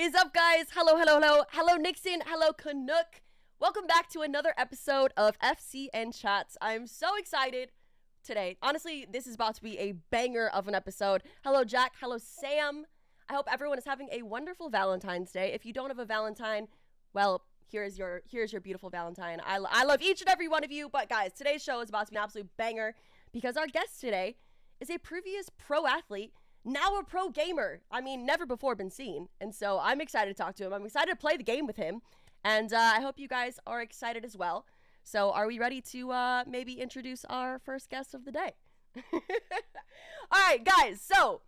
is up, guys? Hello, hello, hello. Hello, Nixon. Hello, Canuck. Welcome back to another episode of FCN Chats. I'm so excited today. Honestly, this is about to be a banger of an episode. Hello, Jack. Hello, Sam. I hope everyone is having a wonderful Valentine's Day. If you don't have a Valentine, well, here's your beautiful Valentine. I love each and every one of you. But guys, today's show is about to be an absolute banger because our guest today is a previous pro athlete, now a pro gamer. I mean, never before been seen. And so I'm excited to talk to him. I'm excited to play the game with him. And I hope you guys are excited as well. So are we ready to maybe introduce our first guest of the day? All right, guys. So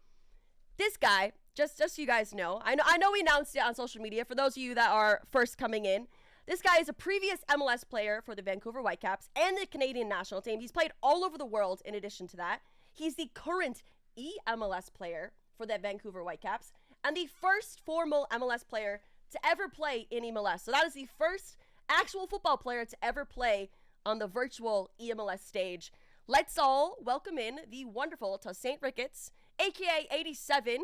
this guy, just so you guys know, I know we announced it on social media. For those of you that are first coming in, this guy is a previous MLS player for the Vancouver Whitecaps and the Canadian national team. He's played all over the world in addition to that. He's the current eMLS player for the Vancouver Whitecaps and the first formal MLS player to ever play in eMLS. So that is the first actual football player to ever play on the virtual eMLS stage. Let's all welcome in the wonderful Tosaint Ricketts, aka 87.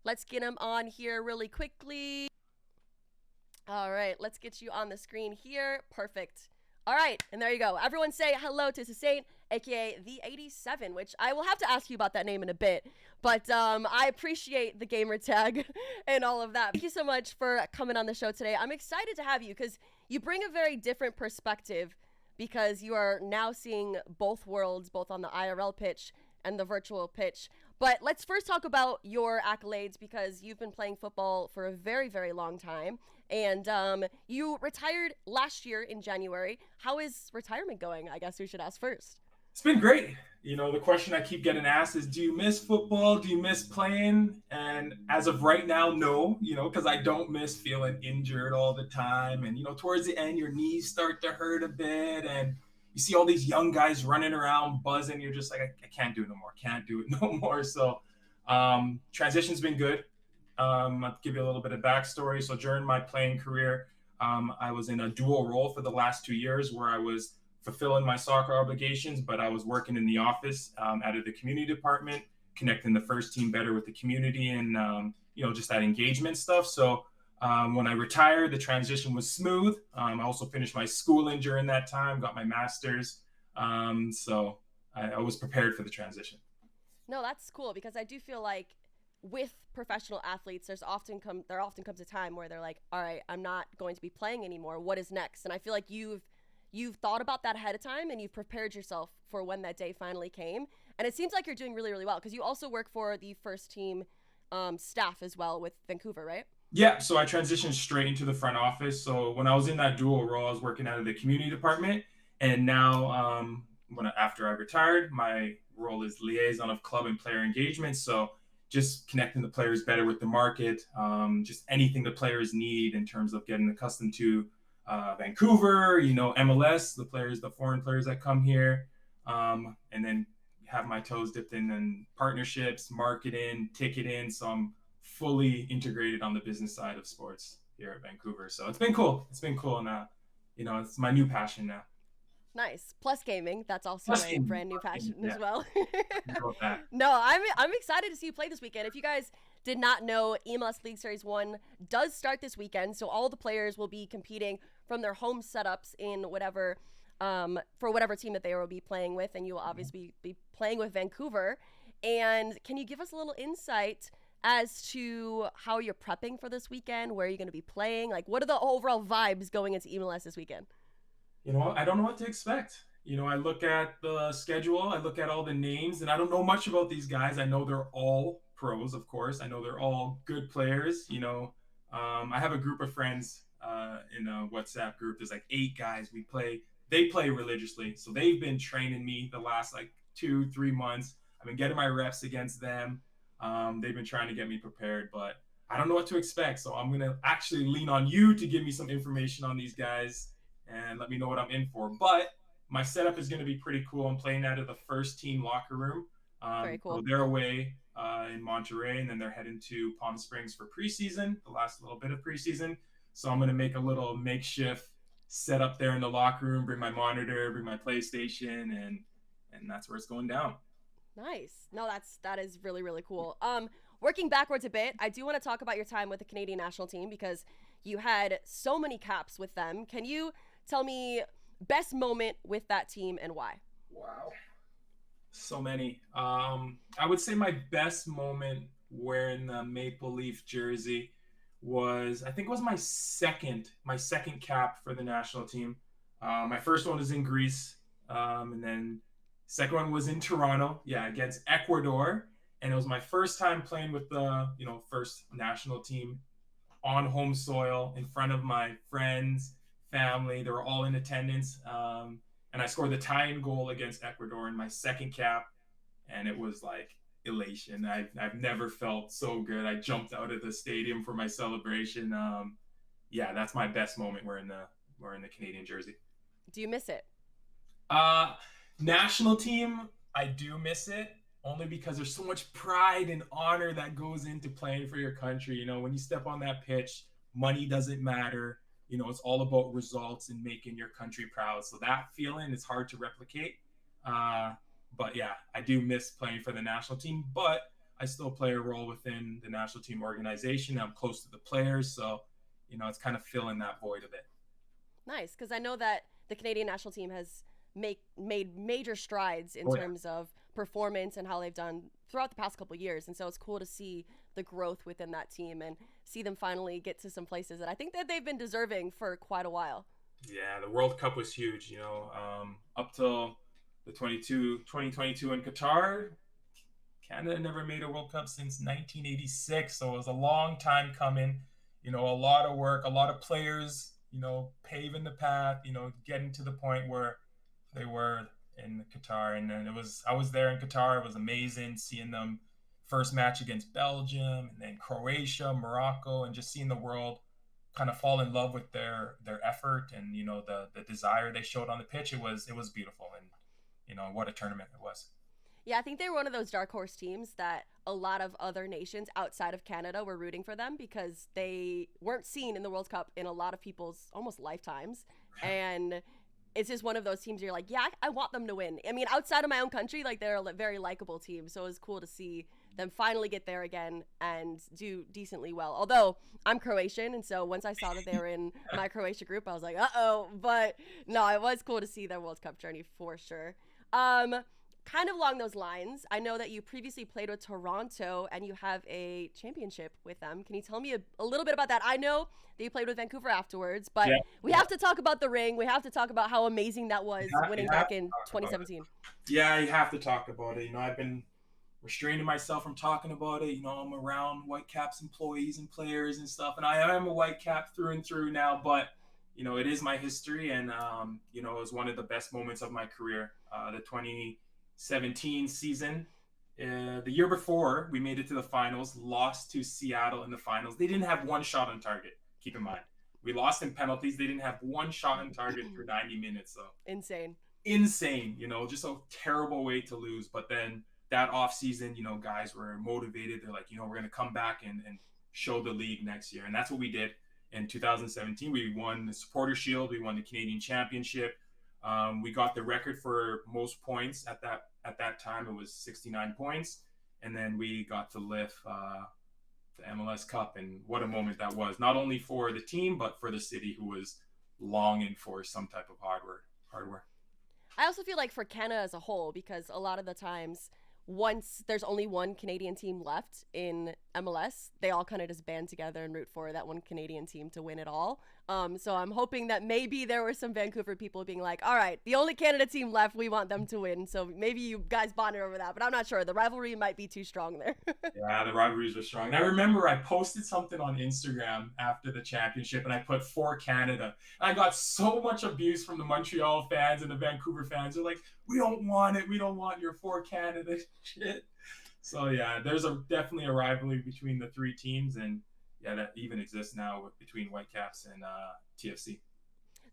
Let's get him on here really quickly. All right, let's get you on the screen here. Perfect. All right, and there you go. Everyone say hello to Tosaint, aka the 87, which I will have to ask you about that name in a bit. But I appreciate the gamer tag and all of that. Thank you so much for coming on the show today. I'm excited to have you because you bring a very different perspective because you are now seeing both worlds, both on the IRL pitch and the virtual pitch. But let's first talk about your accolades because you've been playing football for a very, very long time. And you retired last year in January. How is retirement going? I guess we should ask first. It's been great. You know, the question I keep getting asked is, do you miss football? Do you miss playing? And as of right now, no, because I don't miss feeling injured all the time. And, towards the end, your knees start to hurt a bit. And you see all these young guys running around, buzzing. You're just like, I can't do it no more. Can't do it no more. So transition's been good. I'll give you a little bit of backstory. So during my playing career, I was in a dual role for the last 2 years where I was fulfilling my soccer obligations, but I was working in the office out of the community department, connecting the first team better with the community and, just that engagement stuff. So when I retired, the transition was smooth. I also finished my schooling during that time, got my master's. So I was prepared for the transition. No, that's cool because I do feel like with professional athletes, there often comes a time where they're like, all right, I'm not going to be playing anymore. What is next? And I feel like you've thought about that ahead of time and you've prepared yourself for when that day finally came. And it seems like you're doing really, really well because you also work for the first team staff as well with Vancouver, right? Yeah, so I transitioned straight into the front office. So when I was in that dual role, I was working out of the community department. And now after I retired, my role is liaison of club and player engagement. So just connecting the players better with the market, just anything the players need in terms of getting accustomed to Vancouver, MLS, the foreign players that come here, and then have my toes dipped in partnerships, marketing, ticketing. So I'm fully integrated on the business side of sports here at Vancouver. So it's been cool. And it's my new passion now. Nice. Plus gaming. That's also a brand new passion as well. That. No, I'm excited to see you play this weekend. If you guys did not know, eMLS League Series 1 does start this weekend. So all the players will be competing from their home setups in whatever, for whatever team that they will be playing with. And you will obviously be playing with Vancouver. And can you give us a little insight as to how you're prepping for this weekend? Where are you going to be playing? Like, what are the overall vibes going into eMLS this weekend? I don't know what to expect. I look at the schedule, I look at all the names, and I don't know much about these guys. I know they're all pros, of course. I know they're all good players. I have a group of friends in a WhatsApp group. There's like 8 guys. They play religiously. So they've been training me the last 2-3 months. I've been getting my reps against them. They've been trying to get me prepared, but I don't know what to expect. So I'm going to actually lean on you to give me some information on these guys and let me know what I'm in for. But my setup is going to be pretty cool. I'm playing out of the first team locker room. Very cool. So they're away in Monterey, and then they're heading to Palm Springs for preseason, the last little bit of preseason. So I'm going to make a little makeshift setup there in the locker room, bring my monitor, bring my PlayStation, and that's where it's going down. Nice. No, that is really, really cool. working backwards a bit, I do want to talk about your time with the Canadian national team because you had so many caps with them. Can you tell me best moment with that team and why? Wow. So many. I would say my best moment wearing the Maple Leaf jersey was, I think it was my second cap for the national team. My first one was in Greece, and then second one was in Toronto, yeah, against Ecuador, and it was my first time playing with the first national team on home soil in front of my friends, family. They were all in attendance. And I scored the tying goal against Ecuador in my second cap. And it was like elation. I've never felt so good. I jumped out of the stadium for my celebration. Yeah, that's my best moment wearing the Canadian jersey. Do you miss it? Uh, National team, I do miss it only because there's so much pride and honor that goes into playing for your country. When you step on that pitch, money doesn't matter. It's all about results and making your country proud. So that feeling is hard to replicate. But yeah, I do miss playing for the national team, but I still play a role within the national team organization. I'm close to the players. So, it's kind of filling that void a bit. Nice, because I know that the Canadian national team has made major strides in terms of performance and how they've done throughout the past couple of years. And so it's cool to see the growth within that team and see them finally get to some places that I think that they've been deserving for quite a while. Yeah, the World Cup was huge, up till the 2022 in Qatar. Canada never made a World Cup since 1986, so it was a long time coming. A lot of work, a lot of players, paving the path, getting to the point where they were in Qatar. And then I was there in Qatar. It was amazing seeing them first match against Belgium and then Croatia, Morocco, and just seeing the world kind of fall in love with their effort and, the desire they showed on the pitch. It was beautiful. And, what a tournament it was. Yeah, I think they were one of those dark horse teams that a lot of other nations outside of Canada were rooting for them because they weren't seen in the World Cup in a lot of people's almost lifetimes. And it's just one of those teams you're like, yeah, I want them to win. I mean, outside of my own country, like they're a very likable team. So it was cool to see them finally get there again and do decently well. Although I'm Croatian, and so once I saw that they were in my Croatia group, I was like, uh-oh. But no, it was cool to see their World Cup journey for sure. Kind of along those lines, I know that you previously played with Toronto and you have a championship with them. Can you tell me a little bit about that? I know that you played with Vancouver afterwards, but we have to talk about the ring. We have to talk about how amazing that was winning back in 2017. Yeah, you have to talk about it. I've been restraining myself from talking about it. I'm around Whitecaps employees and players and stuff, and I am a Whitecap through and through now, but it is my history, and it was one of the best moments of my career. The 2017 season, the year before, we made it to the finals, lost to Seattle in the finals. They didn't have one shot on target. Keep in mind, we lost in penalties. They didn't have one shot on target for 90 minutes. So insane. Just a terrible way to lose. But then that off season, guys were motivated. They're like, we're going to come back and show the league next year. And that's what we did. In 2017, we won the Supporter Shield. We won the Canadian Championship. We got the record for most points at that time. It was 69 points. And then we got to lift the eMLS Cup. And what a moment that was, not only for the team, but for the city, who was longing for some type of hardware. I also feel like for Canada as a whole, because a lot of the times, once there's only one Canadian team left in MLS, they all kind of just band together and root for that one Canadian team to win it all. So I'm hoping that maybe there were some Vancouver people being like, all right, the only Canada team left, we want them to win. So maybe you guys bonded over that, but I'm not sure. The rivalry might be too strong there. Yeah, the rivalries are strong. And I remember I posted something on Instagram after the championship, and I put for Canada. And I got so much abuse from the Montreal fans and the Vancouver fans. They're like, we don't want it. We don't want your for Canada shit. So yeah, there's definitely a rivalry between the three teams, and yeah, that even exists now between Whitecaps and TFC.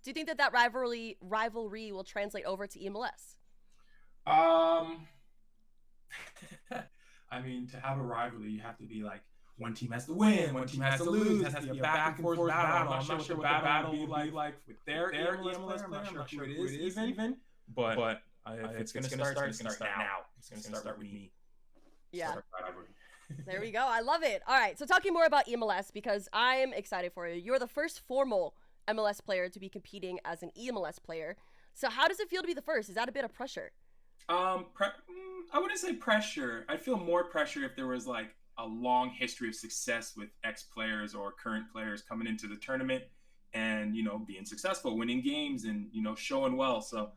Do you think that rivalry will translate over to eMLS? I mean, to have a rivalry, you have to be like, one team has to win, one team has to lose. It has to be a back and forth battle. I'm not sure what the battle will be like with their eMLS player. I'm not sure who it is even. But if it's going to start, it's going to start now. It's going to start with me. Yeah. There we go. I love it. All right. So talking more about eMLS because I'm excited for you. You're the first formal MLS player to be competing as an eMLS player. So how does it feel to be the first? Is that a bit of pressure? I wouldn't say pressure. I'd feel more pressure if there was like a long history of success with ex players or current players coming into the tournament and being successful, winning games, and showing well. So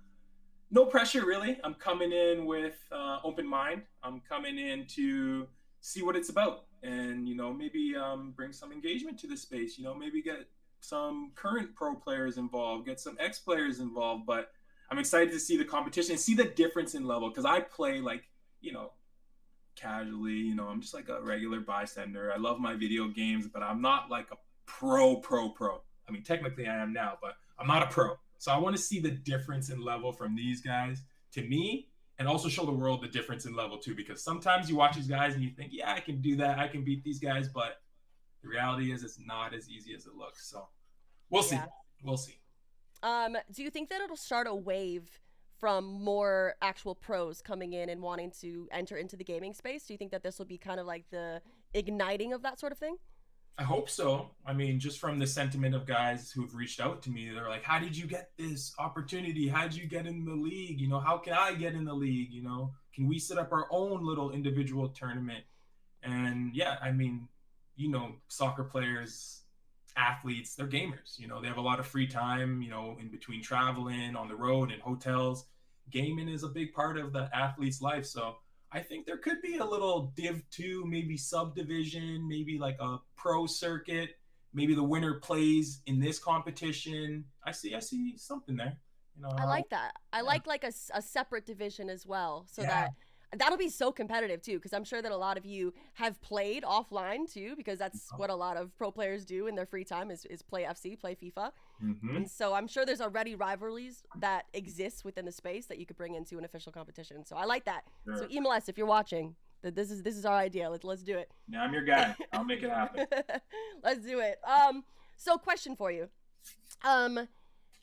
no pressure really. I'm coming in with open mind. I'm coming in to see what it's about, and maybe bring some engagement to the space. Maybe get some current pro players involved, get some ex players involved. But I'm excited to see the competition and see the difference in level because I play like casually. I'm just like a regular bystander. I love my video games, but I'm not like a pro. I mean, technically I am now, but I'm not a pro. So I want to see the difference in level from these guys to me, and also show the world the difference in level too. Because sometimes you watch these guys and you think, yeah, I can do that, I can beat these guys, but the reality is it's not as easy as it looks. So we'll see. Yeah. We'll see. Do you think that it'll start a wave from more actual pros coming in and wanting to enter into the gaming space? Do you think that this will be kind of like the igniting of that sort of thing? I hope so. I mean, just from the sentiment of guys who've reached out to me, they're like, "How did you get this opportunity? How did you get in the league? How can I get in the league? Can we set up our own little individual tournament?" And yeah, I mean, soccer players, athletes, they're gamers. They have a lot of free time, in between traveling, on the road, in hotels. Gaming is a big part of the athlete's life. So I think there could be a little Div 2, maybe subdivision, maybe like a pro circuit. Maybe the winner plays in this competition. I see something there. I How, like that. I yeah. like a separate division as well, so Yeah. that that'll be so competitive too. Because I'm sure that a lot of you have played offline too, because that's what a lot of pro players do in their free time is play FC, play FIFA, Mm-hmm. and so I'm sure there's already rivalries that exist within the space that you could bring into an official competition. So I like that. So Sure. eMLS, if you're watching, that this is our idea. Let's do it. Yeah, I'm your guy. I'll make it happen. Let's do it. So question for you. Um,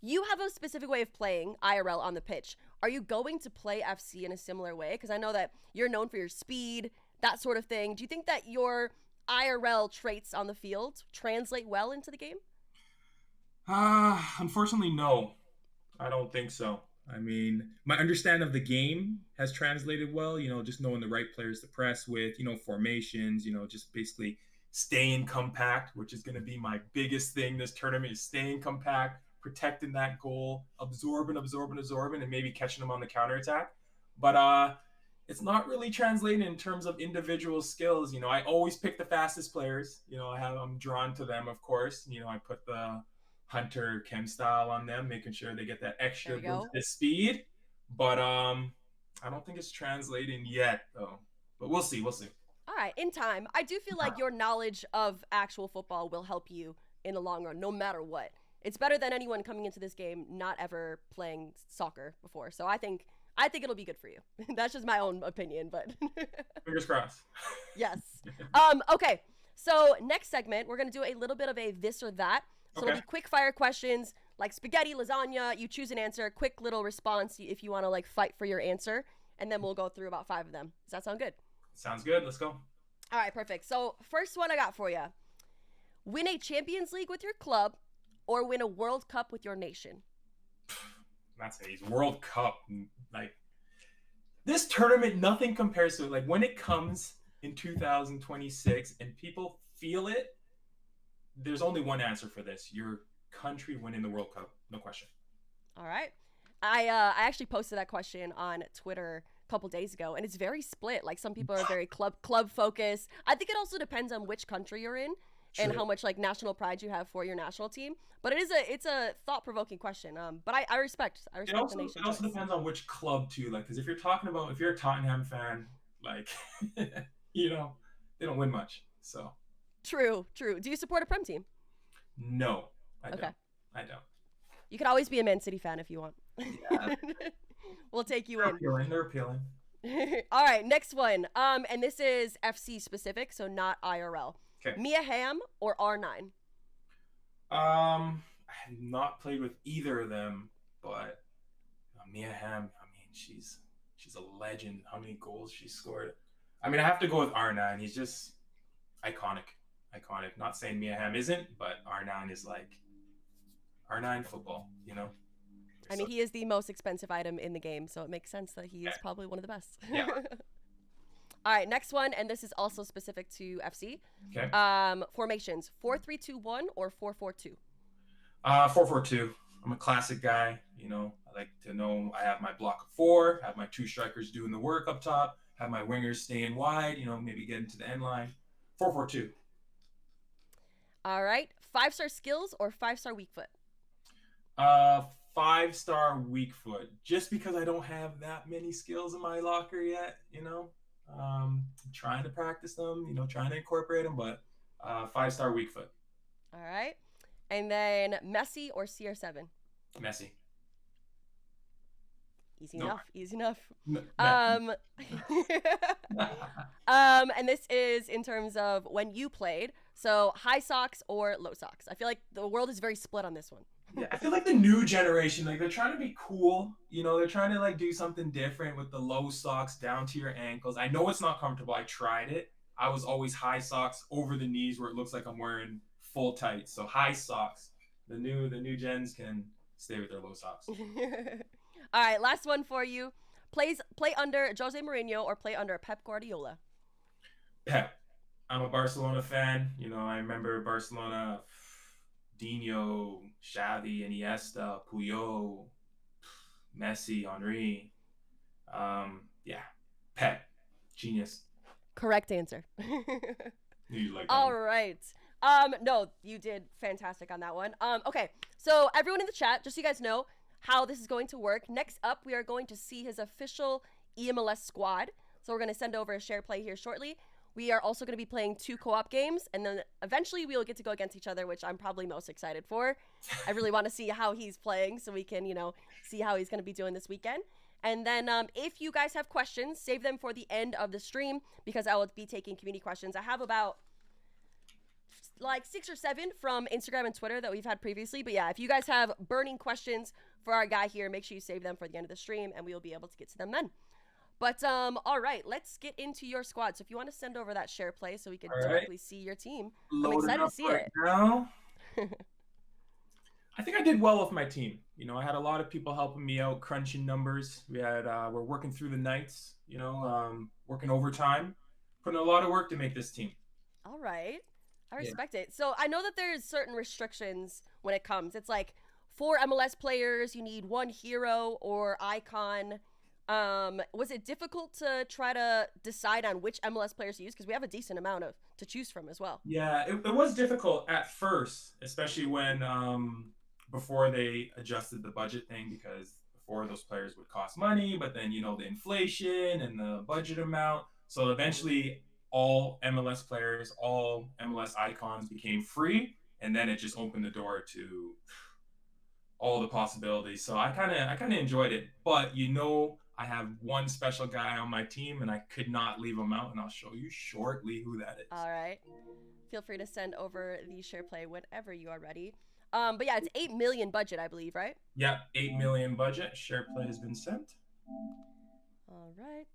you have a specific way of playing IRL on the pitch. Are you going to play FC in a similar way? Because I know that you're known for your speed, that sort of thing. Do you think that your IRL traits on the field translate well into the game? Unfortunately, no. I don't think so. I mean, my understanding of the game has translated well, just knowing the right players to press with, formations, just basically staying compact, which is going to be my biggest thing this tournament is staying compact, protecting that goal, absorbing, and maybe catching them on the counterattack. But it's not really translating in terms of individual skills. I always pick the fastest players. I'm drawn to them, of course. I put the Hunter Chem style on them, making sure they get that There extra you boost go. of speed. But I don't think it's translating yet though. But we'll see. We'll see. All right, in time. I do feel like your knowledge of actual football will help you in the long run, no matter what. It's better than anyone coming into this game not ever playing soccer before. So I think it'll be good for you. That's just my own opinion, but Fingers crossed. yes. Okay. So next segment, we're gonna do a little bit of a this or that. So it'll Okay. be quick fire questions like spaghetti, lasagna. You choose an answer, quick little response if you want to like fight for your answer, and then we'll go through about 5 of them. Does that sound good? Sounds good. Let's go. All right, perfect. So first one I got for you: win a Champions League with your club, or win a World Cup with your nation. That's a World Cup. Like this tournament, nothing compares to it. Like when it comes in 2026 and people feel it, there's only one answer for this. Your country winning the World Cup. No question. All right. I actually posted that question on Twitter a couple days ago, and it's very split. Like some people are very club focused. I think it also depends on which country you're in and True. how much like national pride you have for your national team. But it's a thought provoking question. But I respect It the also nation it also choice. depends on which club too. Like, because if you're a Tottenham fan, like, you know, they don't win much. So True, true. Do you support a Prem team? no, I Okay. don't. I don't. You could always be a Man City fan if you want. Yeah, We'll take you they're in. appealing. They're appealing. All right, next one. And this is FC specific, so not IRL. Okay. Mia Hamm or R9? I have not played with either of them, but Mia Hamm. I mean, she's a legend. How many goals she scored? I mean, I have to go with R9. He's just iconic. Iconic. Not saying Mia Hamm isn't, but R9 is like R9 football, you know? I mean, he is the most expensive item in the game, so it makes sense that he is probably one of the best. Yeah. All right, next one, and this is also specific to FC. Okay. Formations: 4-3-2-1 or 4-4-2. 4-4-2. I'm a classic guy. You know, I like to know I have my block of four, have my two strikers doing the work up top, have my wingers staying wide. You know, maybe get into the end line. 4-4-2. All right, 5-star skills or 5-star weak foot. 5-star weak foot. Just because I don't have that many skills in my locker yet. You know, trying to practice them. You know, trying to incorporate them, but 5-star weak foot. All right. And then Messi or CR7? Messi. Easy enough. Easy enough. And this is in terms of when you played. So high socks or low socks. I feel like the world is very split on this one. Yeah, I feel like the new generation, like they're trying to be cool. You know, they're trying to like do something different with the low socks down to your ankles. I know it's not comfortable. I tried it. I was always high socks over the knees where it looks like I'm wearing full tights. So high socks. The new gens can stay with their low socks. All right, last one for you. Play under Jose Mourinho or play under Pep Guardiola? Pep. I'm a Barcelona fan. You know, I remember Barcelona, Dino, Xavi, Iniesta, Puyol, Messi, Henry. Yeah, Pep. Genius. Correct answer. You like that All one? right. No, you did fantastic on that one. Okay, so everyone in the chat, just so you guys know how this is going to work. Next up, we are going to see his official eMLS squad. So we're going to send over a share play here shortly. We are also going to be playing 2 co-op games, and then eventually we will get to go against each other, which I'm probably most excited for. I really want to see how he's playing so we can, you know, see how he's going to be doing this weekend. And then if you guys have questions, save them for the end of the stream because I will be taking community questions. I have about like 6 or 7 from Instagram and Twitter that we've had previously. But yeah, if you guys have burning questions for our guy here, make sure you save them for the end of the stream and we will be able to get to them then. But all right, let's get into your squad. So if you want to send over that share play so we can directly see your team, I'm excited to see it. Now. I think I did well with my team. You know, I had a lot of people helping me out, crunching numbers. We're working through the nights, you know, working overtime, putting a lot of work to make this team. All right. I respect it. So I know that there's certain restrictions when it comes. It's like 4 MLS players, you need 1 hero or icon. Was it difficult to try to decide on which MLS players to use? Because we have a decent amount to choose from as well. Yeah, it was difficult at first, especially when before they adjusted the budget thing, because before those players would cost money, but then, you know, the inflation and the budget amount. So eventually all MLS players, all MLS icons became free, and then it just opened the door to all the possibilities. So I kind of enjoyed it, but you know, I have one special guy on my team and I could not leave him out, and I'll show you shortly who that is. All right. Feel free to send over the share play whenever you are ready. But yeah, it's 8 million budget, I believe, right? Yeah, 8 million budget. Share play has been sent. All right.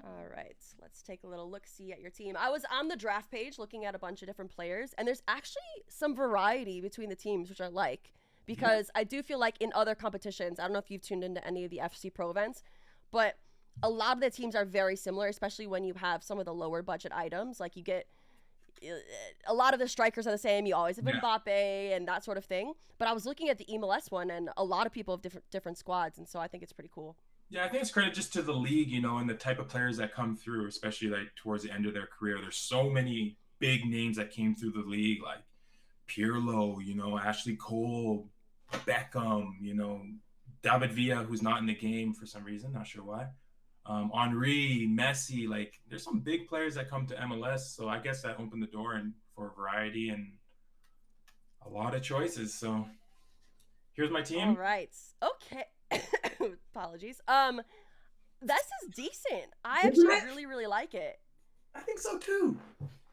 All right, let's take a little look-see at your team. I was on the draft page looking at a bunch of different players, and there's actually some variety between the teams, which I like, because I do feel like in other competitions, I don't know if you've tuned into any of the FC Pro events, but a lot of the teams are very similar, especially when you have some of the lower budget items. Like you get a lot of the strikers are the same. You always have Mbappe and that sort of thing. But I was looking at the eMLS one, and a lot of people have different squads, and so I think it's pretty cool. Yeah, I think it's credit just to the league, you know, and the type of players that come through, especially like towards the end of their career. There's so many big names that came through the league, like Pirlo, you know, Ashley Cole, Beckham, you know, David Villa, who's not in the game for some reason, not sure why. Henry, Messi, like there's some big players that come to MLS. So I guess that opened the door and for variety and a lot of choices. So here's my team. All right. Okay. Apologies. This is decent. I actually really like it. I think so too.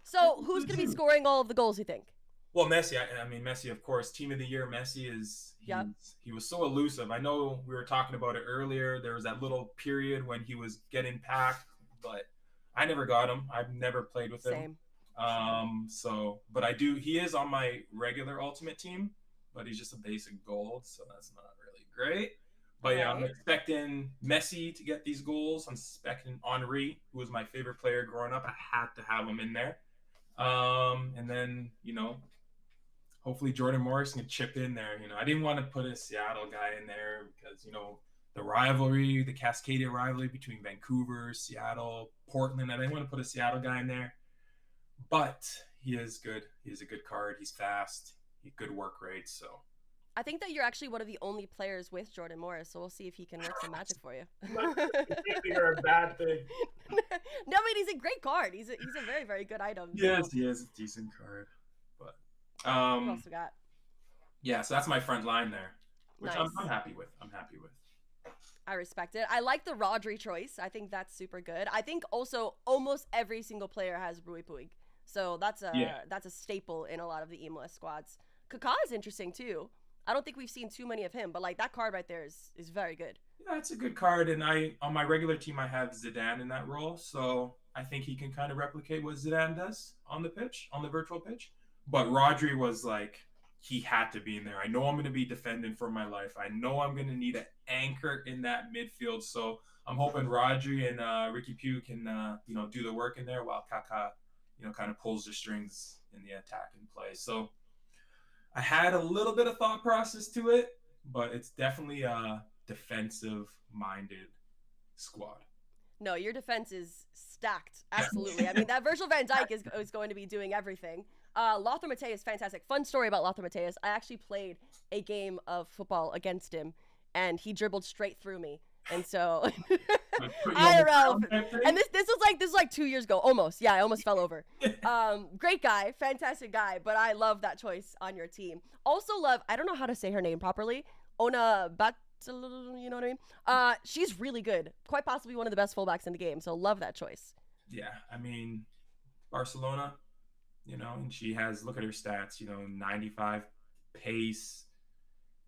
So who's going to be scoring all of the goals, you think? Well, Messi. I mean, Messi, of course, team of the year. Messi is Yep, he was so elusive. I know we were talking about it earlier. There was that little period when he was getting packed, but I never got him. I've never played with him. same, same. But I do. He is on my regular ultimate team, but he's just a basic gold, so that's not really great. But yeah, I'm Right. expecting Messi to get these goals. I'm expecting Henri, who was my favorite player growing up. I had to have him in there. And then hopefully Jordan Morris can chip in there. I didn't want to put a Seattle guy in there because the rivalry, the Cascadia rivalry between Vancouver, Seattle, Portland. I didn't want to put a Seattle guy in there, but he is good. He is a good card. He's fast. He good work rate. So I think that you're actually one of the only players with Jordan Morris, so we'll see if he can work some magic for you. not a bad thing. No, I mean he's a great card. He's a very very good item. Yes, So. he is a decent card. But Who else we got? yeah, so that's my front line there, which Nice. I'm happy with. I'm happy with. I respect it. I like the Rodri choice. I think that's super good. I think also almost every single player has Rui Puig. So Yeah. that's a staple in a lot of the eMLS squads. Kaká is interesting too. I don't think we've seen too many of him, but like that card right there is very good. Yeah, it's a good card, and I on my regular team I have Zidane in that role, so I think he can kind of replicate what Zidane does on the pitch, on the virtual pitch. But Rodri was like he had to be in there. I know I'm going to be defending for my life. I know I'm going to need an anchor in that midfield, so I'm hoping Rodri and Ricky Pugh can do the work in there while Kaká kind of pulls the strings in the attack and play. So I had a little bit of thought process to it, but it's definitely a defensive minded squad. No, your defense is stacked. Absolutely. I mean, that Virgil van Dijk is going to be doing everything. Lothar Matthäus, fantastic. Fun story about Lothar Matthäus. I actually played a game of football against him, and he dribbled straight through me. And so, IRL. And this was like 2 years ago, almost. Yeah, I almost fell over. Great guy, fantastic guy. But I love that choice on your team. Also love. I don't know how to say her name properly. Ona Bat. You know what I mean? She's really good. Quite possibly one of the best fullbacks in the game. So love that choice. Yeah, I mean, Barcelona, and she has, look at her stats, 95 pace,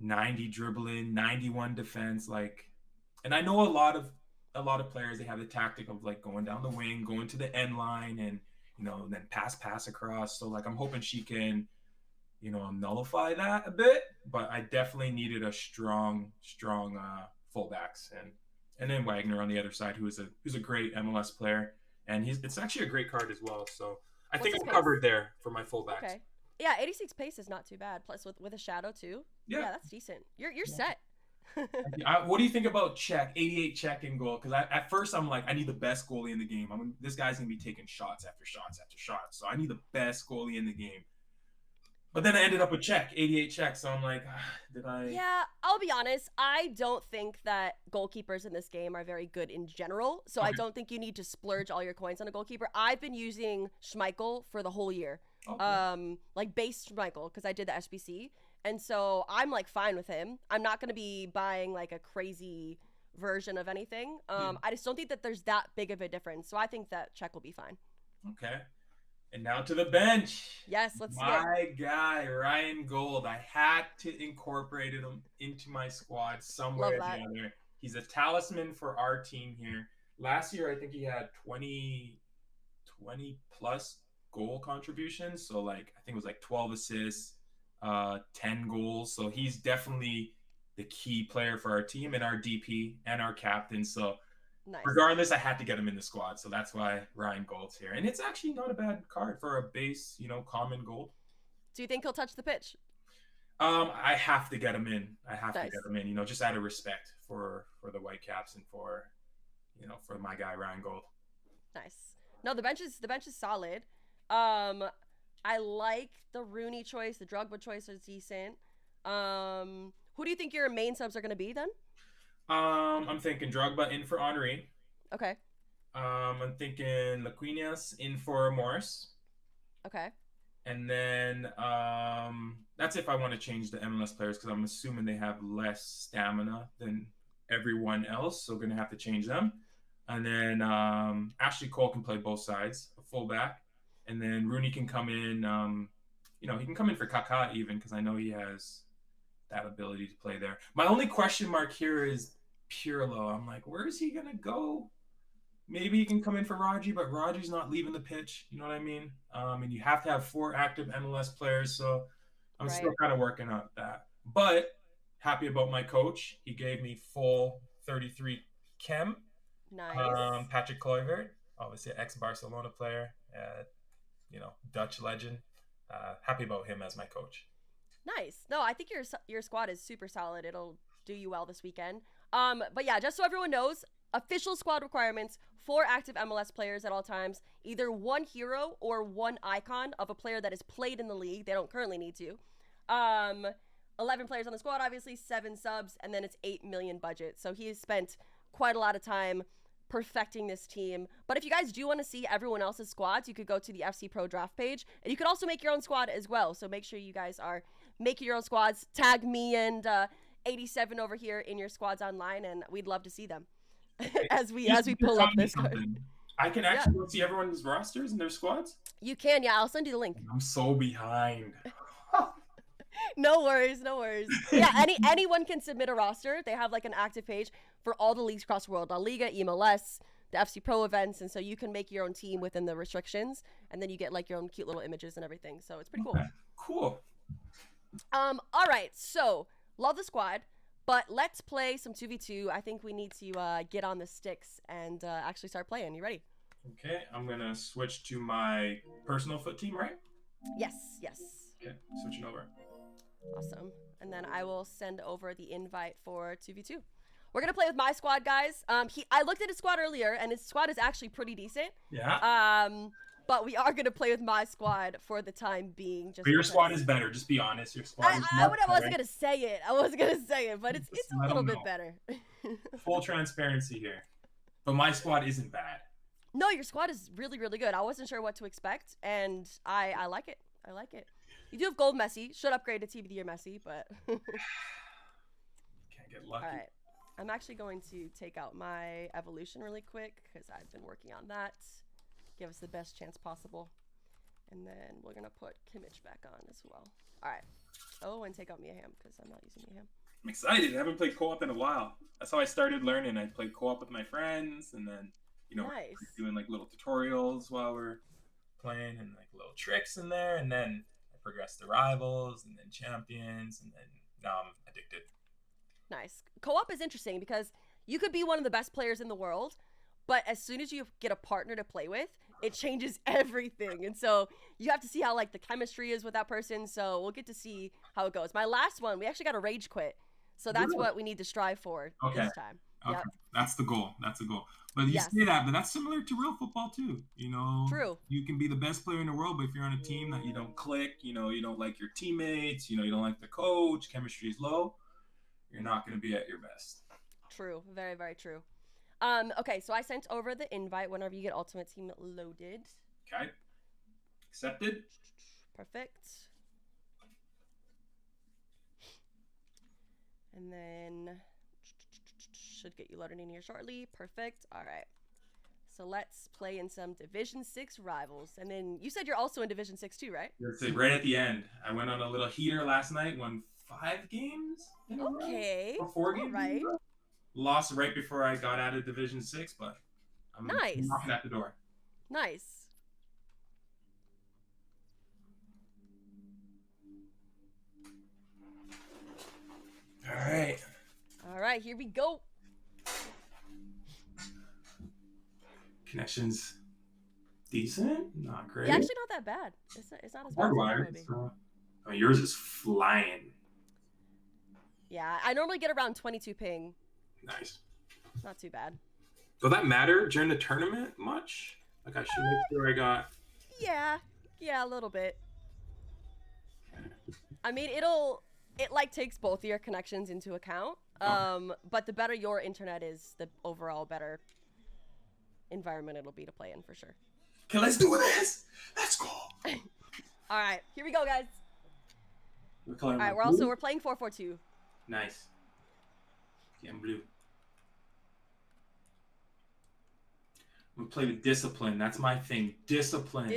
90 dribbling, 91 defense, like, and I know a lot of players, they have the tactic of like going down the wing, going to the end line, and then pass across. So like I'm hoping she can nullify that a bit, but I definitely needed a strong fullbacks, and then Wagner on the other side, who's a great MLS player, and it's actually a great card as well. So I What's think his I'm pace? covered there for my fullbacks. Okay. Yeah, 86 pace is not too bad. Plus with a shadow too. Yeah. Yeah, that's decent. You're set. What do you think about Czech? 88 Czech in goal? Because at first I'm like, I need the best goalie in the game. This guy's gonna be taking shots after shots after shots, so I need the best goalie in the game. But then I ended up with Czech, 88 Czech. So I'm like, did I? Yeah, I'll be honest. I don't think that goalkeepers in this game are very good in general. So I Okay. don't think you need to splurge all your coins on a goalkeeper. I've been using Schmeichel for the whole year. Okay. Like base Schmeichel because I did the SBC. And so I'm like fine with him. I'm not going to be buying like a crazy version of anything. I just don't think that there's that big of a difference. So I think that Czech will be fine. Okay. And now to the bench. Yes, let's see it. My guy, Ryan Gold. I had to incorporate him into my squad somewhere or Love the that. other. He's a talisman for our team here. Last year, I think he had 20 plus goal contributions. So, like, I think it was like 12 assists, 10 goals. So he's definitely the key player for our team and our DP and our captain. So Nice. regardless, I had to get him in the squad, so that's why Ryan Gold's here. And it's actually not a bad card for a base, common gold. Do you think he'll touch the pitch? I have to get him in. I have to Nice. get him in, just out of respect for the Whitecaps and for my guy Ryan Gold. Nice. No, the bench is solid. I like the Rooney choice. The Drogba choice is decent. Who do you think your main subs are going to be then? I'm thinking Drogba in for Henri. Okay. I'm thinking Laquinias in for Morris. Okay. And then that's if I want to change the MLS players, because I'm assuming they have less stamina than everyone else, so we're going to have to change them. And then Ashley Cole can play both sides, a fullback. And then Rooney can come in, he can come in for Kaká even because I know he has that ability to play there. My only question mark here is Pirlo. I'm like, where is he going to go? Maybe he can come in for Raji, but Raji's not leaving the pitch. You know what I mean? And you have to have 4 active MLS players, so I'm still kind of working on that. But happy about my coach. He gave me full 33 chem. Nice. Patrick Kluivert, obviously an ex-Barcelona player, Dutch legend. Happy about him as my coach. Nice. No, I think your squad is super solid. It'll do you well this weekend. But yeah, just so everyone knows, official squad requirements: 4 active MLS players at all times, either 1 hero or 1 icon of a player that has played in the league. They don't currently need to. 11 players on the squad, obviously, 7 subs, and then it's 8 million budget. So he has spent quite a lot of time perfecting this team. But if you guys do want to see everyone else's squads, you could go to the FC Pro draft page, and you could also make your own squad as well. So make sure you guys are making your own squads. Tag me and EightySVN over here in your squads online, and we'd love to see them as we pull up this card. I can actually see everyone's rosters and their squads. You can, yeah. I'll send you the link. I'm so behind. No worries. Yeah, anyone can submit a roster. They have like an active page for all the leagues across the world: La Liga, eMLS, the FC Pro events, and so you can make your own team within the restrictions, and then you get like your own cute little images and everything. So it's pretty cool. Okay. Cool. All right. So love the squad, but let's play some 2v2. I think we need to get on the sticks and actually start playing. You ready? Okay, I'm gonna switch to my personal foot team, right? Yes. Okay, switching over. Awesome. And then I will send over the invite for 2v2. We're going to play with my squad, guys. I looked at his squad earlier, and his squad is actually pretty decent. Yeah. But we are going to play with my squad for the time being. But your squad is better. Just be honest. Your squad is I wasn't going to say it. But it's a little bit better. Full transparency here. But my squad isn't bad. No, your squad is really, really good. I wasn't sure what to expect, and I like it. I like it. You do have gold Messi. Should upgrade to Team of the Year Messi, but can't get lucky. All right. I'm actually going to take out my evolution really quick because I've been working on that. Give us the best chance possible. And then we're going to put Kimmich back on as well. All right. Oh, and take out Miaham because I'm not using Miaham. I'm excited. I haven't played co-op in a while. That's how I started learning. I played co-op with my friends, and then, nice. doing like little tutorials while we're playing and like little tricks in there. And then I progressed to rivals and then champions, and then now I'm addicted. Nice. Co-op is interesting because you could be one of the best players in the world, but as soon as you get a partner to play with, it changes everything. And so you have to see how like the chemistry is with that person. So we'll get to see how it goes. My last one, we actually got a rage quit. So that's what we need to strive for this time. Okay. Yep. That's the goal. But you say that, but that's similar to real football too. True. You can be the best player in the world, but if you're on a team that you don't click, you don't like your teammates, you don't like the coach, chemistry is low, you're not going to be at your best. True. Very, very true. Okay, so I sent over the invite whenever you get Ultimate Team loaded. Okay. Accepted. Perfect. And then should get you loaded in here shortly. Perfect. All right. So let's play in some Division 6 rivals. And then you said you're also in Division 6 too, right? Right at the end. I went on a little heater last night, won 5 games in a row. Okay. Or 4 games. Right. Lost right before I got out of Division 6, but I'm knocking at the door. Nice. All right, here we go. Connection's decent, not great. Yeah, actually not that bad. It's not as bad as it would be. Yours is flying. Yeah, I normally get around 22 ping. Nice. Not too bad. Will that matter during the tournament much? Like I should make sure I got... Yeah, a little bit. I mean, it like takes both your connections into account. But the better your internet is, the overall better environment it'll be to play in for sure. Okay, let's do this. Let's go. All right, here we go, guys. All right, we're playing 4-4-2. Nice. Okay, I'm blue. I'm gonna play with discipline. That's my thing. Discipline.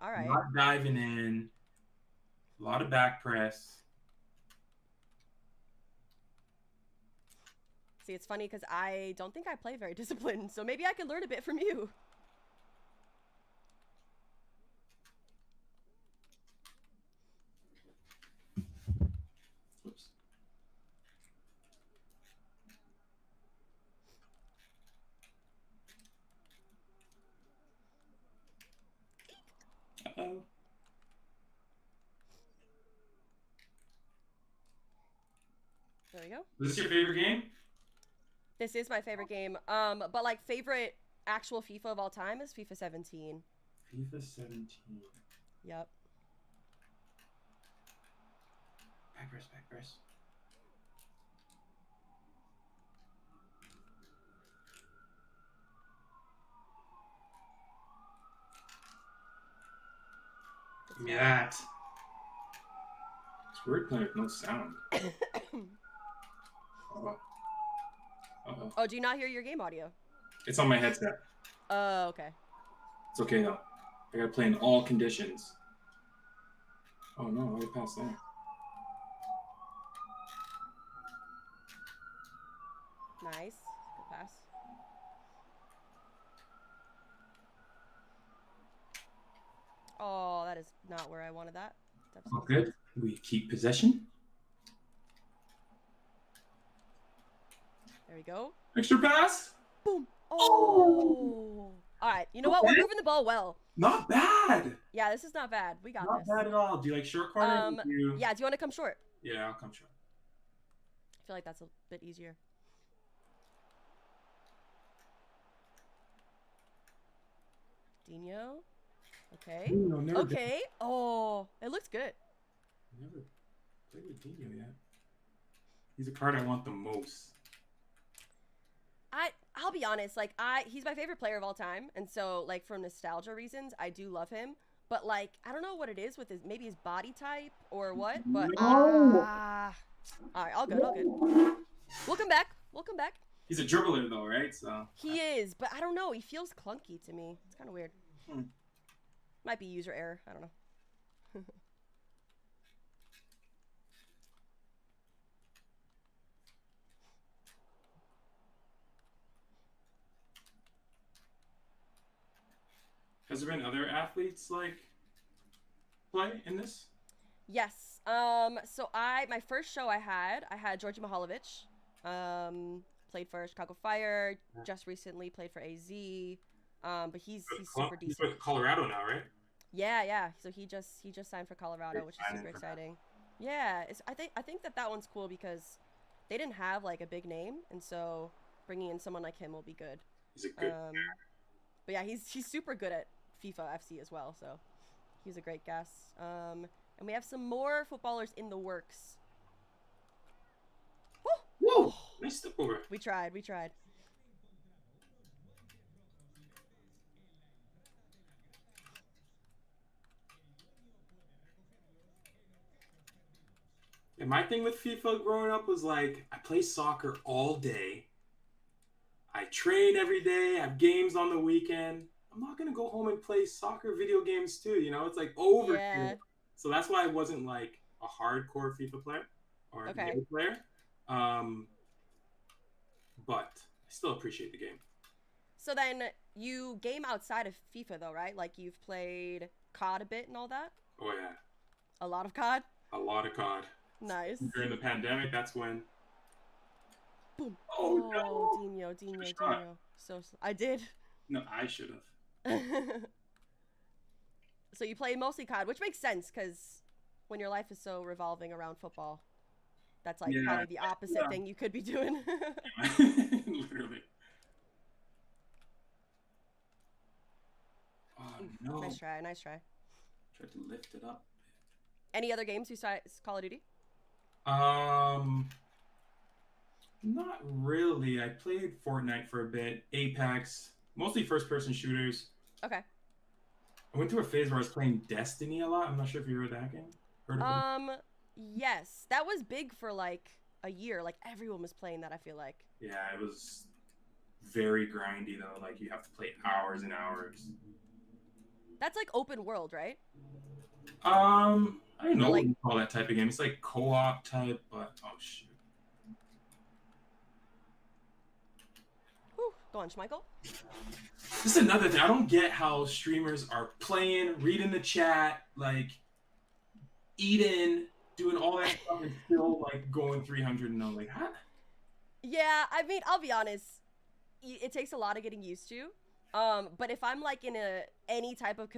All right. Not diving in. A lot of back press. See, it's funny because I don't think I play very disciplined, so maybe I could learn a bit from you. Oops. Uh-oh. There we go. Is this your favorite game? This is my favorite game. But like favorite actual FIFA of all time is FIFA 17. FIFA 17. Yep. Back press, back press. Give me that. It's weird playing with no sound. Oh, do you not hear your game audio? It's on my headset. Oh, okay. It's okay though. I gotta play in all conditions. Oh no, I would pass that. Nice. Good pass. Oh, that is not where I wanted that. All good. We keep possession. There we go. Extra pass. Boom. Oh. All right. You know what? We're moving the ball well. Not bad. Yeah, this is not bad. We got this. Not bad at all. Do you like short corner? Yeah. Do you want to come short? Yeah, I'll come short. I feel like that's a bit easier. Dino. Okay. Dino, okay. Oh, it looks good. Never played with Dino yet. He's a card I want the most. I'll be honest, like he's my favorite player of all time, and so like for nostalgia reasons, I do love him. But like I don't know what it is with his maybe his body type or what, but all right, all good, all good. We'll come back. We'll come back. He's a dribbler though, right? So he is, but I don't know. He feels clunky to me. It's kind of weird. Might be user error. I don't know. Has there been other athletes like play in this? Yes. So my first show I had Georgi Mihalovic. Played for Chicago Fire. Just recently played for AZ. But he's super decent. He's with Colorado now, right? Yeah. So he just signed for Colorado, which is super exciting. Yeah, I think that one's cool because they didn't have like a big name, and so bringing in someone like him will be good. He's a good but yeah, he's super good at FIFA FC as well, so he's a great guess. And we have some more footballers in the works. Whoa! Nice step over. We tried. And my thing with FIFA growing up was like, I play soccer all day. I train every day, I have games on the weekend. I'm not going to go home and play soccer video games too, you know? It's like overkill. Yeah. So that's why I wasn't like a hardcore FIFA player or a game player. But I still appreciate the game. So then you game outside of FIFA though, right? Like you've played COD a bit and all that? Oh yeah. A lot of COD? A lot of COD. Nice. During the pandemic, that's when. Boom. Oh no! Dino. So I did. No, I should have. So you play mostly COD, which makes sense because when your life is so revolving around football, that's like probably the opposite thing you could be doing. Literally. Oh no! Nice try. Tried to lift it up. Any other games besides Call of Duty? Not really. I played Fortnite for a bit, Apex, mostly first-person shooters. Okay. I went through a phase where I was playing Destiny a lot. I'm not sure if you heard that game. Heard of it? Yes, that was big for like a year. Like everyone was playing that, I feel like. Yeah, it was very grindy though. Like you have to play hours and hours. That's like open world, right? I don't know Or what like, you call that type of game. It's like co-op type, but oh shoot. whew, go on, Schmeichel. This is another thing. I don't get how streamers are playing, reading the chat, like eating, doing all that stuff, and still like going 300 and 0. Like, huh? Yeah, I mean, I'll be honest. It takes a lot of getting used to. But if I'm like in any type of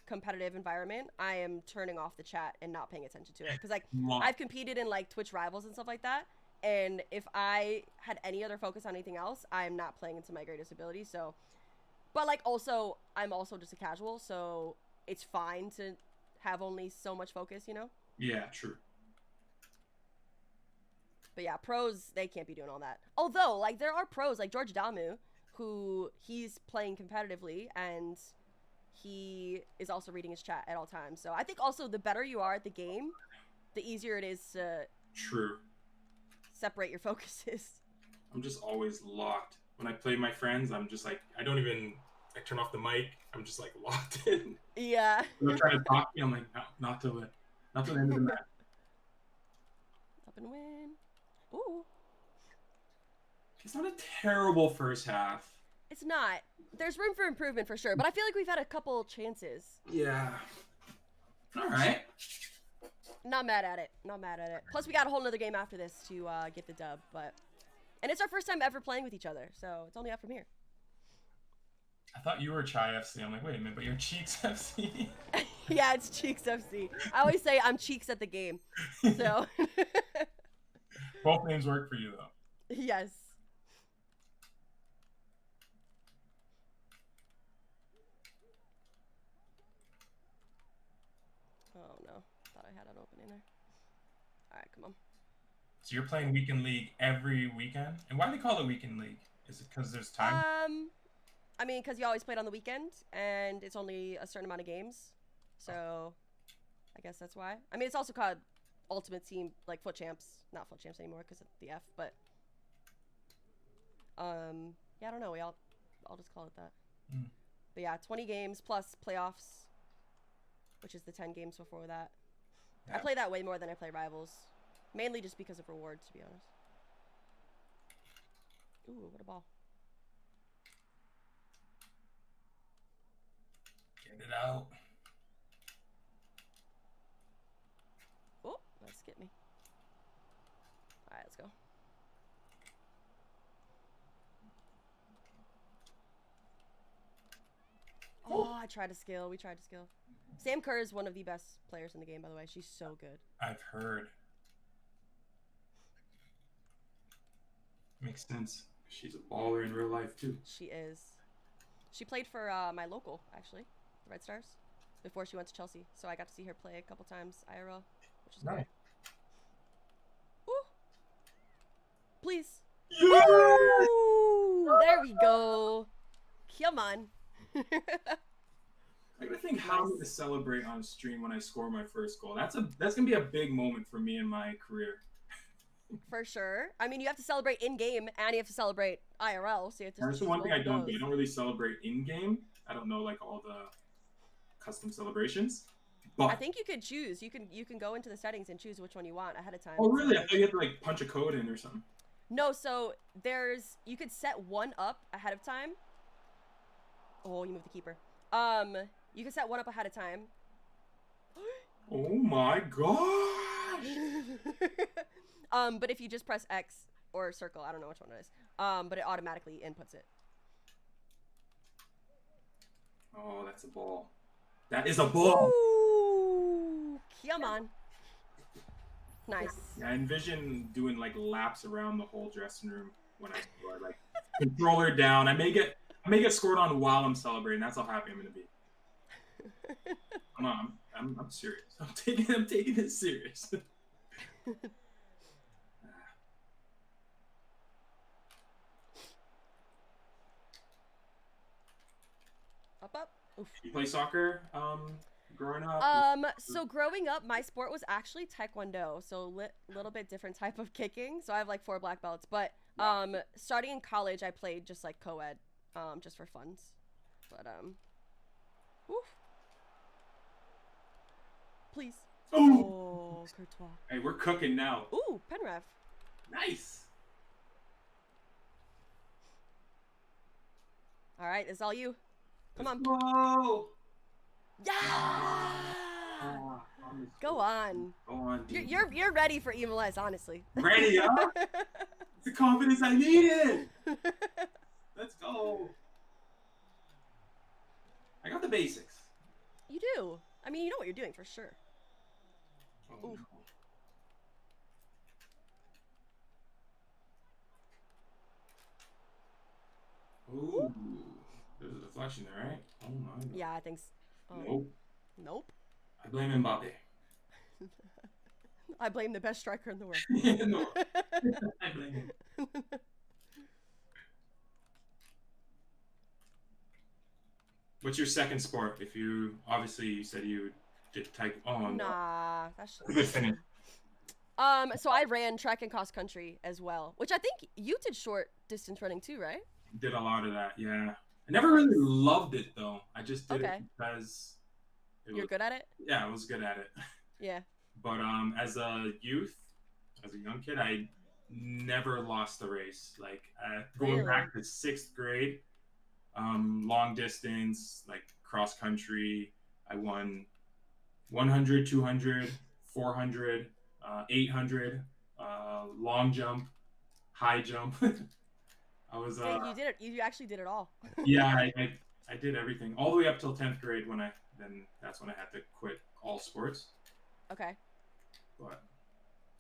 competitive environment, I am turning off the chat and not paying attention to it. Because like I've competed in like Twitch Rivals and stuff like that, and if I had any other focus on anything else, I'm not playing into my greatest ability. So, but like also, I'm also just a casual, so it's fine to have only so much focus, you know? Yeah, true. But yeah, pros, they can't be doing all that. Although, like, there are pros, like George Damu, who he's playing competitively, and he is also reading his chat at all times. So I think also the better you are at the game, the easier it is to separate your focuses. I'm just always locked. When I play my friends, I'm just like, I don't even like turn off the mic. I'm just like locked in. Yeah. When they're trying to talk to me, I'm like, no, not till the end of the match. Up and win. Ooh. It's not a terrible first half. It's not. There's room for improvement for sure, but I feel like we've had a couple chances. Yeah. All right. Not mad at it. Not mad at it. Plus, we got a whole nother game after this to get the dub, but... And it's our first time ever playing with each other, so it's only up from here. I thought you were Chai FC. I'm like, wait a minute, but you're Cheeks FC? Yeah, it's Cheeks FC. I always say I'm Cheeks at the game, so... Both names work for you, though. Yes. Oh, no. Thought I had an opening there. All right, come on. So you're playing Weekend League every weekend? And why do they call it Weekend League? Is it because there's time? I mean, because you always played on the weekend, and it's only a certain amount of games. So, I guess that's why. I mean, it's also called Ultimate Team, like Foot Champs. Not Foot Champs anymore because of the F, but... yeah, I don't know. I'll just call it that. Mm. But yeah, 20 games plus playoffs, which is the 10 games before that. Yeah. I play that way more than I play Rivals. Mainly just because of rewards, to be honest. Ooh, what a ball. Get it out. Oh, that skipped me. Alright, let's go. Oh, I tried to skill. We tried to skill. Sam Kerr is one of the best players in the game, by the way. She's so good. I've heard. Makes sense. She's a baller in real life, too. She is. She played for my local, actually, the Red Stars, before she went to Chelsea. So I got to see her play a couple times IRL, which is nice. Cool. Ooh. Please. Yes! Ooh, there we go. Come on. I gotta think how I'm gonna celebrate on stream when I score my first goal. That's gonna be a big moment for me in my career. For sure. I mean, you have to celebrate in game and you have to celebrate IRL. So you have to. That's the one thing I don't do. I don't really celebrate in game. I don't know like all the custom celebrations. But I think you could choose. You can go into the settings and choose which one you want ahead of time. Oh really? I thought you had to like punch a code in or something. No, so you could set one up ahead of time. Oh, you moved the keeper. You can set one up ahead of time. Oh my gosh! But if you just press X or circle, I don't know which one it is. But it automatically inputs it. Oh, that's a ball. That is a ball. Ooh, come on. Nice. Yeah, I envision doing like laps around the whole dressing room when I score. Like controller down. I may get scored on while I'm celebrating. That's how happy I'm gonna be. Come on, I'm serious. I'm taking it serious. Up. Oof. You play soccer growing up? So growing up, my sport was actually Taekwondo, so little bit different type of kicking. So I have like 4 black belts, but starting in college, I played just like co-ed, just for funds. But oof. Please. Ooh. Oh, Courtois. Hey, we're cooking now. Ooh, Penref. Nice. All right, it's all you. Come on. Whoa. Yeah. Go on. Go on, dude. You're ready for eMLS, honestly. Ready, huh? It's the confidence I needed. Let's go. I got the basics. You do. I mean, you know what you're doing for sure. Oh, no. Ooh. There's a deflection there, right? Oh my God. Yeah, I think so. Nope. Nope. I blame Mbappe. I blame the best striker in the world. No. I blame him. What's your second sport? If you obviously you said you did type. Oh no. Nah, that's Good finish. So I ran track and cross country as well, which I think you did short distance running too, right? Did a lot of that, yeah. I never really loved it though. I just did it because you're good at it. Yeah, I was good at it. Yeah. But as a youth, as a young kid, I never lost a race. Like going back to 6th grade, long distance, like cross country, I won 100, 200, 400, 800, long jump, high jump. I was yeah, you did it. You actually did it all. Yeah, I did everything all the way up till 10th grade that's when I had to quit all sports. Okay. But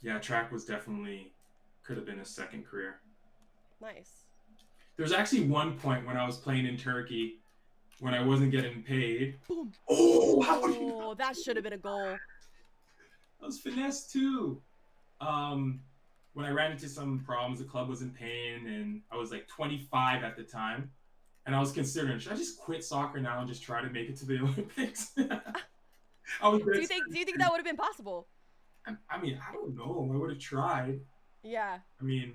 yeah, track was definitely could have been a second career. Nice. There's actually one point when I was playing in Turkey when I wasn't getting paid. Boom. Oh, that should have been a goal. That was finesse too. When I ran into some problems, the club was in pain, and I was like 25 at the time, and I was considering, should I just quit soccer now and just try to make it to the Olympics? I was. Do you think that would have been possible? I mean, I don't know. I would have tried. Yeah. I mean,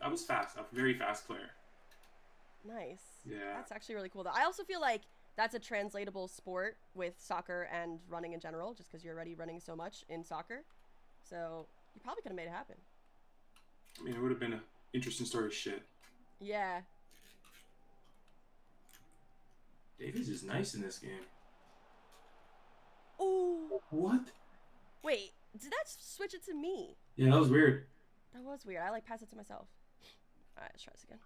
I was fast. I'm a very fast player. Nice. Yeah. That's actually really cool, though. I also feel like that's a translatable sport with soccer and running in general, just because you're already running so much in soccer. So you probably could have made it happen. I mean, it would have been an interesting story. Shit. Yeah. Davies is nice in this game. Ooh. What? Wait, did that switch it to me? Yeah, that was weird. That was weird. I like passed it to myself. All right, let's try this again.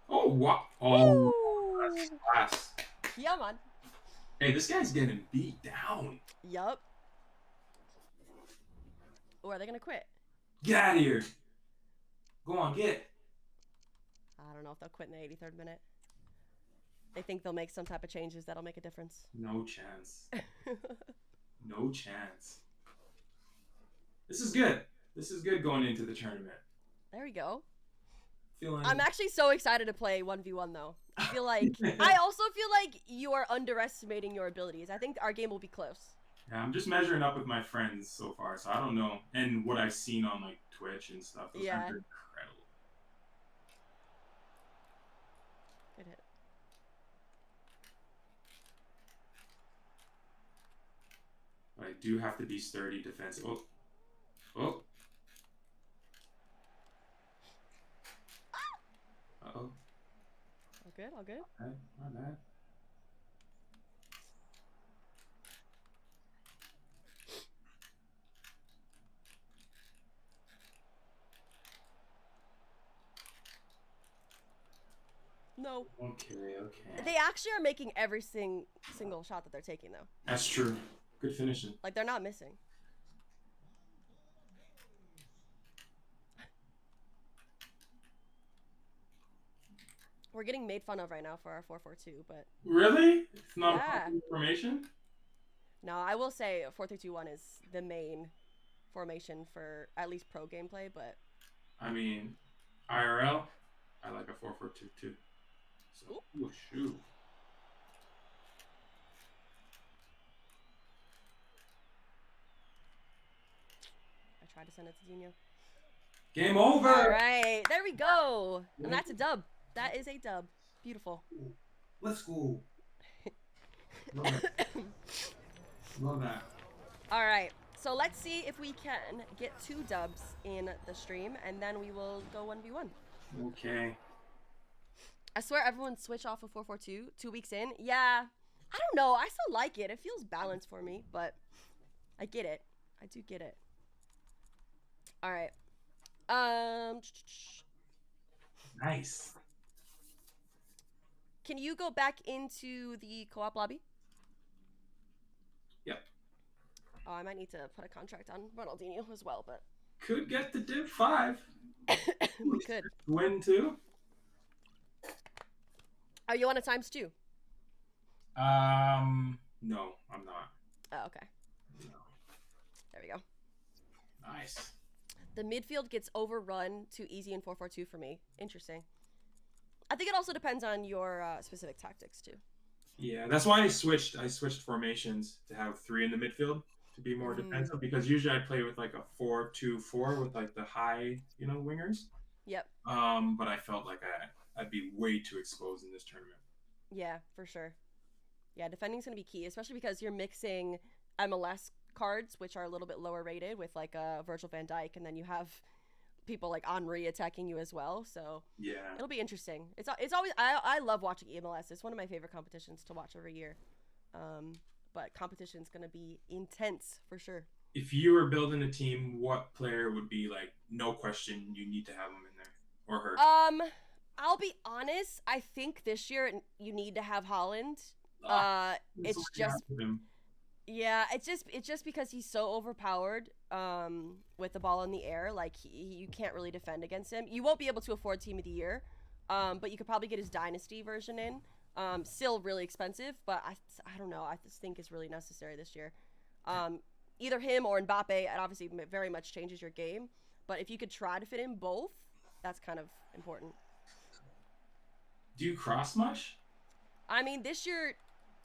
Oh, wow. Oh, that's class. Yeah, man. Hey, this guy's getting beat down. Yup. Or are they going to quit? Get out of here. Go on, get. I don't know if they'll quit in the 83rd minute. They think they'll make some type of changes that'll make a difference. No chance. No chance. This is good. This is good going into the tournament. There we go. Feeling... I'm actually so excited to play 1v1 though. I feel like I also feel like you are underestimating your abilities. I think our game will be close. Yeah, I'm just measuring up with my friends so far, so I don't know. And what I've seen on like Twitch and stuff. Those guys are incredible. Good hit. But I do have to be sturdy defensive. Oh. Oh. Uh-oh. All good, all good. Okay, my bad. No. Okay, okay. They actually are making every single shot that they're taking though. That's true. Good finishing. Like they're not missing. We're getting made fun of right now for our 4-4-2, but really? It's not formation? No, I will say 4-3-2-1 is the main formation for at least pro gameplay, but I mean, IRL, I like a 4-4-2-2. So, ooh, shoot. I tried to send it to Dino. Game over. All right, there we go. And that's a dub. That is a dub. Beautiful. Let's go. Love it. Love that. All right. So let's see if we can get 2 dubs in the stream, and then we will go 1v1. Okay. I swear everyone switched off of 442 2 weeks in. Yeah. I don't know. I still like it. It feels balanced for me, but I get it. I do get it. All right. Nice. Can you go back into the co-op lobby? Yep. Oh, I might need to put a contract on Ronaldinho as well, but Could get the Div 5. we could. Win 2. Are you on a ×2? No, I'm not. Oh, okay. No. There we go. Nice. The midfield gets overrun too easy in 442 for me. Interesting. I think it also depends on your specific tactics too. Yeah, that's why I switched. I switched formations to have 3 in the midfield to be more defensive, because usually I play with like a 4-2-4 with like the high, wingers. Yep. But I felt like I'd be way too exposed in this tournament. Yeah, for sure. Yeah, defending's gonna be key, especially because you're mixing MLS cards, which are a little bit lower rated, with like a Virgil van Dijk, and then you have people like Henry attacking you as well. So yeah, it'll be interesting. It's always I love watching eMLS. It's one of my favorite competitions to watch every year. But competition's gonna be intense for sure. If you were building a team, what player would be like no question you need to have them in there, or her? I'll be honest. I think this year you need to have Holland. It's just yeah, it's just because he's so overpowered with the ball in the air. Like you can't really defend against him. You won't be able to afford Team of the Year, but you could probably get his Dynasty version in. Still really expensive, but I don't know. I just think it's really necessary this year. Either him or Mbappe. It obviously very much changes your game. But if you could try to fit in both, that's kind of important. Do you cross much? I mean, this year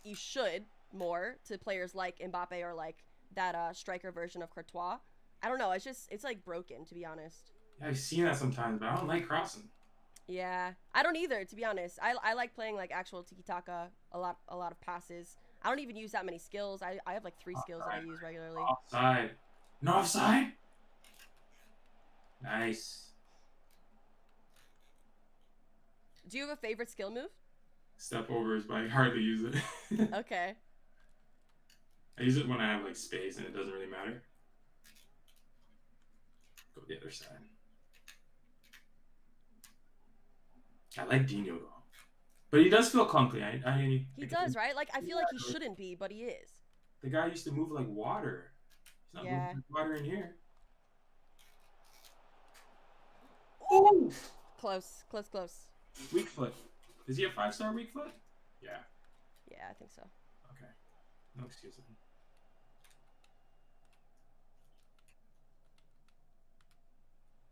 you should more to players like Mbappe or like that striker version of Courtois. I don't know. It's like broken, to be honest. Yeah, I've seen that sometimes, but I don't like crossing. Yeah, I don't either, to be honest. I like playing like actual tiki-taka, a lot of passes. I don't even use that many skills. I have like 3 skills that I use regularly. Offside. No offside? Nice. Do you have a favorite skill move? Step overs, but I hardly use it. Okay. I use it when I have like space and it doesn't really matter. Go the other side. I like Dino though. But he does feel clunky. He does, right? Like, I feel like he shouldn't be, but he is. The guy used to move like water. He's not moving like water in here. Ooh! Close. Weak foot. Is he a 5-star weak foot? Yeah. Yeah, I think so. Okay. No excuses.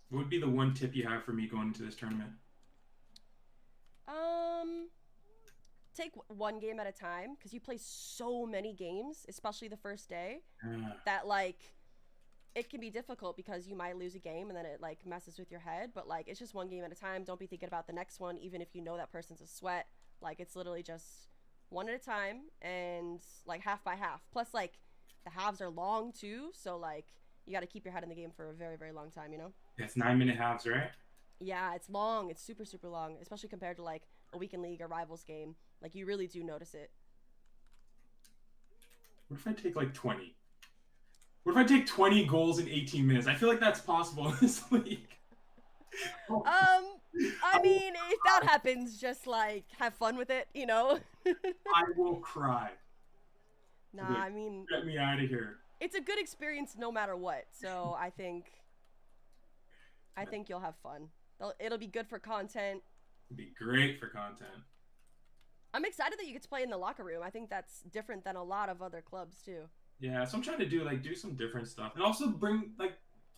What would be the one tip you have for me going into this tournament? Take one game at a time, because you play so many games, especially the first day, that like it can be difficult because you might lose a game and then it like messes with your head. But like it's just one game at a time. Don't be thinking about the next one, even if you know that person's a sweat. Like it's literally just one at a time and like half by half. Plus like the halves are long too, so like you got to keep your head in the game for a very, very long time, you know? It's 9-minute halves, right? Yeah, it's long. It's super, super long, especially compared to like a weekend league or rivals game. Like you really do notice it. What if I take like 20? What if I take 20 goals in 18 minutes? I feel like that's possible in this league. I mean, if that happens, just like have fun with it, you know? I will cry. Nah, I mean, get me out of here. It's a good experience no matter what. So I think you'll have fun. It'll be good for content. It'll be great for content. I'm excited that you get to play in the locker room. I think that's different than a lot of other clubs too. Yeah, so I'm trying to do some different stuff and also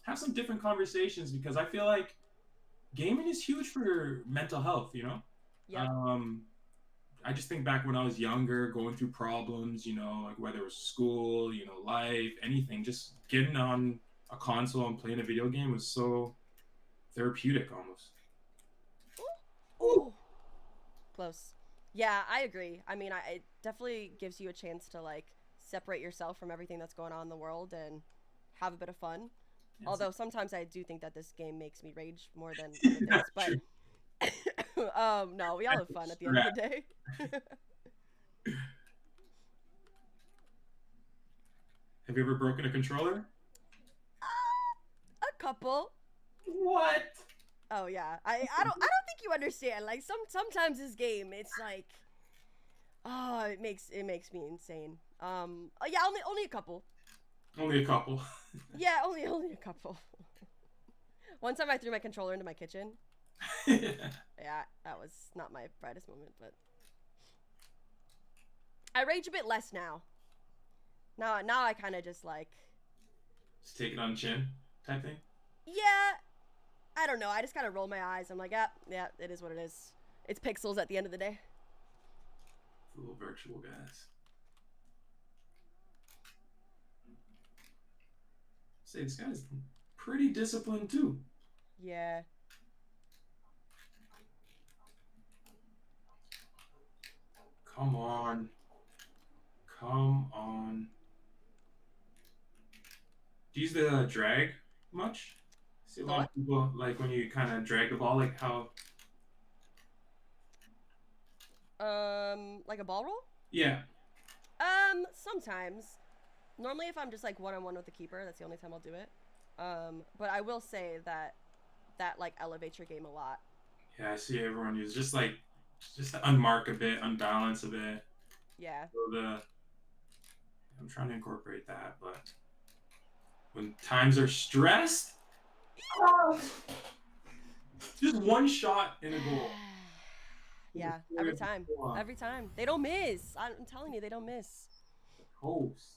have some different conversations, because I feel like gaming is huge for mental health, you know? Yep. I just think back when I was younger, going through problems, you know, like whether it was school, you know, life, anything, just getting on a console and playing a video game was so therapeutic almost. Ooh. Close. Yeah, I agree. I mean, it definitely gives you a chance to like separate yourself from everything that's going on in the world and have a bit of fun. Although sometimes I do think that this game makes me rage more than other things, That's but true. no, we all have fun at the end of the day. Have you ever broken a controller? A couple. What? Oh yeah. I don't think you understand. Like sometimes this game it's like oh, it makes me insane. Yeah, only a couple. Only a couple. Yeah, only a couple. One time I threw my controller into my kitchen. Yeah. Yeah, that was not my brightest moment, but I rage a bit less now. Now I kind of just like Just take it on the chin type thing. yeah, I don't know. I just kind of roll my eyes. I'm like, yeah, it is what it is. It's pixels at the end of the day. The little virtual guys. Say this guy's pretty disciplined too. Yeah. Come on. Come on. Do you use the drag much? See a lot of people like when you kind of drag the ball, like how. Like a ball roll? Yeah. Sometimes. Normally, if I'm just like one-on-one with the keeper, that's the only time I'll do it. But I will say that like elevates your game a lot. Yeah, I see everyone use just to unmark a bit, unbalance a bit. Yeah. So I'm trying to incorporate that, but when times are stressed, just one shot in a goal. Yeah, every time. Every time. They don't miss. I'm telling you, they don't miss. Host.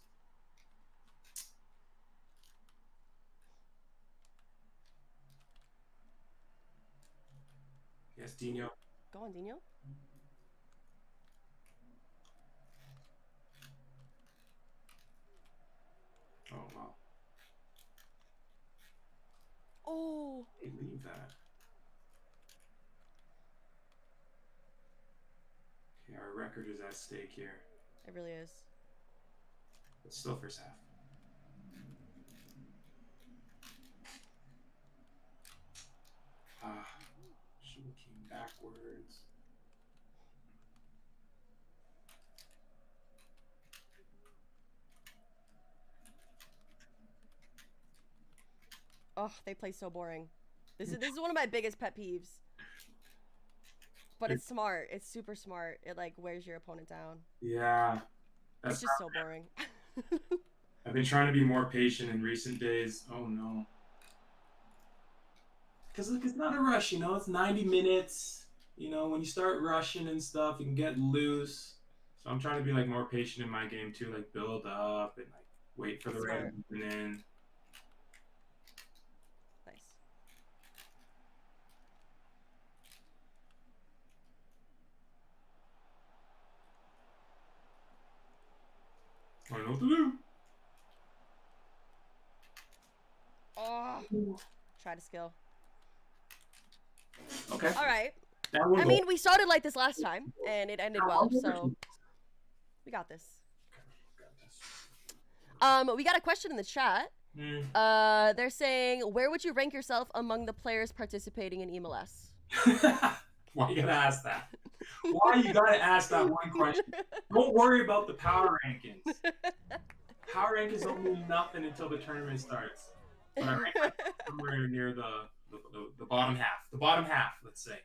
Yes, Dino. Go on, Dino. Oh, wow. Oh. Hey, leave that. Okay, our record is at stake here. It really is. But still first half. Should have came backwards. Oh, they play so boring. This is one of my biggest pet peeves. But it's smart. It's super smart. It like wears your opponent down. Yeah. It's just so boring. I've been trying to be more patient in recent days. Oh no. Because look, it's not a rush, it's 90 minutes. When you start rushing and stuff, you can get loose. So I'm trying to be like more patient in my game too, like build up and like wait for the right movement in. Nice. I don't know what to do. Oh. Try to skill. Okay. All right. I mean, we started like this last time, and it ended well, so we got this. We got a question in the chat. They're saying, where would you rank yourself among the players participating in eMLS? Why you gotta ask that? Why you gotta ask that one question? Don't worry about the power rankings. Power rankings don't mean nothing until the tournament starts. But I rank somewhere near the bottom half. The bottom half, let's say.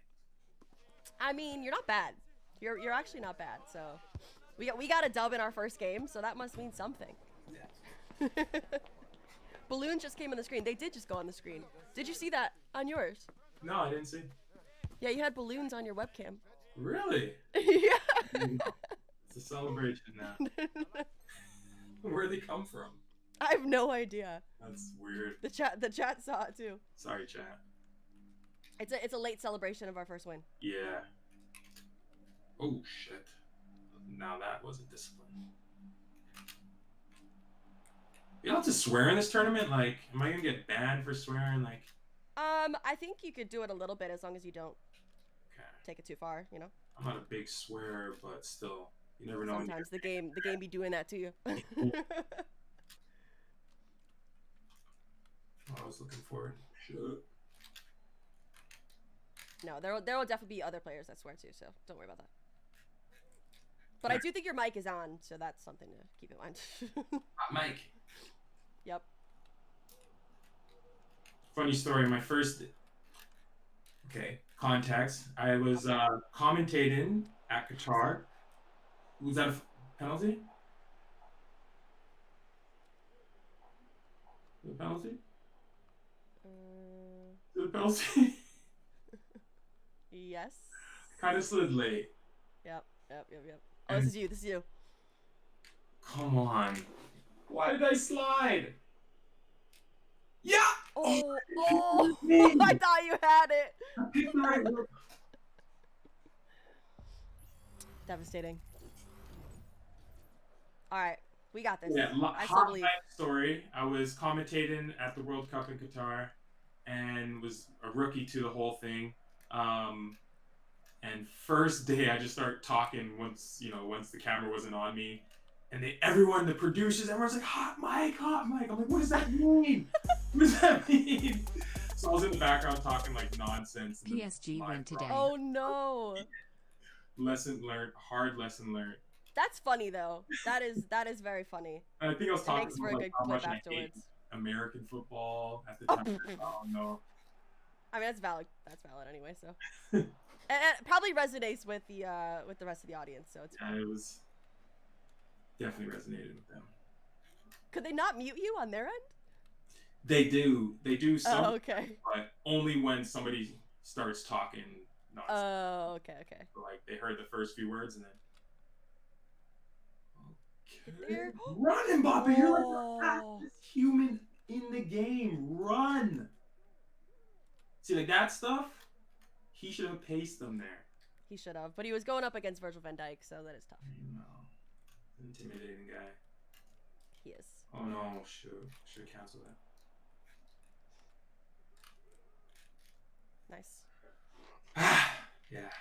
I mean, you're not bad. You're actually not bad. So we got a dub in our first game, so that must mean something. Yeah. Balloons just came on the screen. They did just go on the screen. Did you see that on yours? No, I didn't see. Yeah, you had balloons on your webcam. Really? Yeah. It's a celebration now. Where'd they come from? I have no idea. That's weird. The chat saw it too. Sorry, chat. It's a late celebration of our first win. Yeah. Oh shit. Now that wasn't discipline. You don't have to swear in this tournament? Like, am I gonna get banned for swearing? Like, I think you could do it a little bit as long as you don't take it too far, you know. I'm not a big swearer, but still, you never know. Sometimes the game be doing that to you. I was looking for it. Shit. No, there will definitely be other players that swear too, so don't worry about that. But I do think your mic is on, so that's something to keep in mind. Hot mic. Yep. Funny story. My first. Okay, context. I was commentating at Qatar. Was that a penalty? Was it a penalty? Is it a penalty? Yes. Kind of slid late. Yep. Oh, this is you. Come on. Why did I slide? Yeah! Oh, I thought you had it. I picked the right one. Devastating. All right, we got this. Yeah, I still believe. Story. I was commentating at the World Cup in Qatar and was a rookie to the whole thing. And first day, I just started talking once the camera wasn't on me. And everyone, the producers, everyone's like, hot mic. I'm like, what does that mean? What does that mean? So I was in the background talking like nonsense. PSG win today. Oh no. Lesson learned, hard lesson learned. That's funny though. That is very funny. And I think I was talking makes for a good clip afterwards. American football at the time. Oh no. I mean, that's valid. That's valid anyway. So, and it probably resonates with the rest of the audience. So it's it was definitely resonated with them. Could they not mute you on their end? They do. They do some. Oh, okay. But only when somebody starts talking nonsense. Oh, okay. So, like they heard the first few words and then. There. Run, Mbappe! You're like the fastest human in the game. Run. See, like that stuff, he should have paced them there. He should have, but he was going up against Virgil van Dijk, so that is tough. No. Intimidating guy. He is. Oh no, should have canceled that. Nice. Yeah.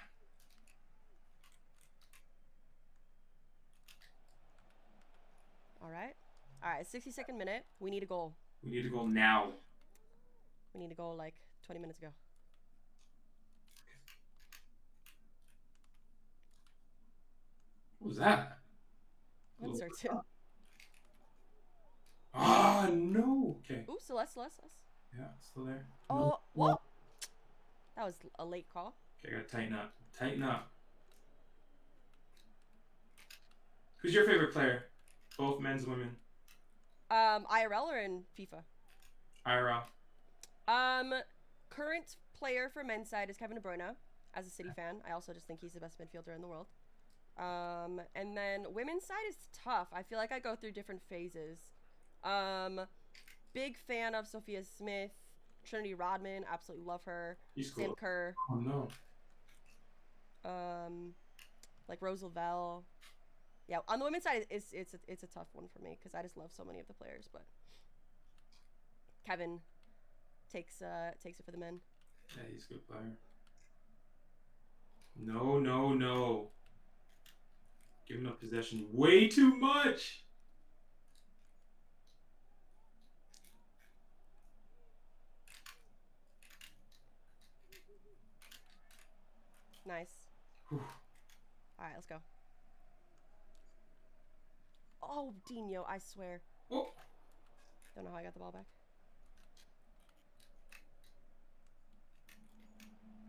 All right, 60-second minute. We need a goal. We need a goal now. We need a goal like 20 minutes ago. What was that? Uncertain. Ah, no. Okay. Ooh, Celeste. Yeah, still there. Oh, no. what? That was a late call. Okay, I gotta tighten up. Tighten up. Who's your favorite player? Both men's and women. IRL or in FIFA? IRL. Current player for men's side is Kevin De Bruyne. As a City fan, I also just think he's the best midfielder in the world. And then women's side is tough. I feel like I go through different phases. Big fan of Sophia Smith, Trinity Rodman. Absolutely love her. He's cool. Sam Kerr. Oh no. Like Rose Lavelle. Yeah, on the women's side, it's a tough one for me because I just love so many of the players. But Kevin takes it for the men. Yeah, he's a good player. No. Giving up possession way too much. Nice. Whew. All right, let's go. Oh, Dino, I swear. Oh. Don't know how I got the ball back.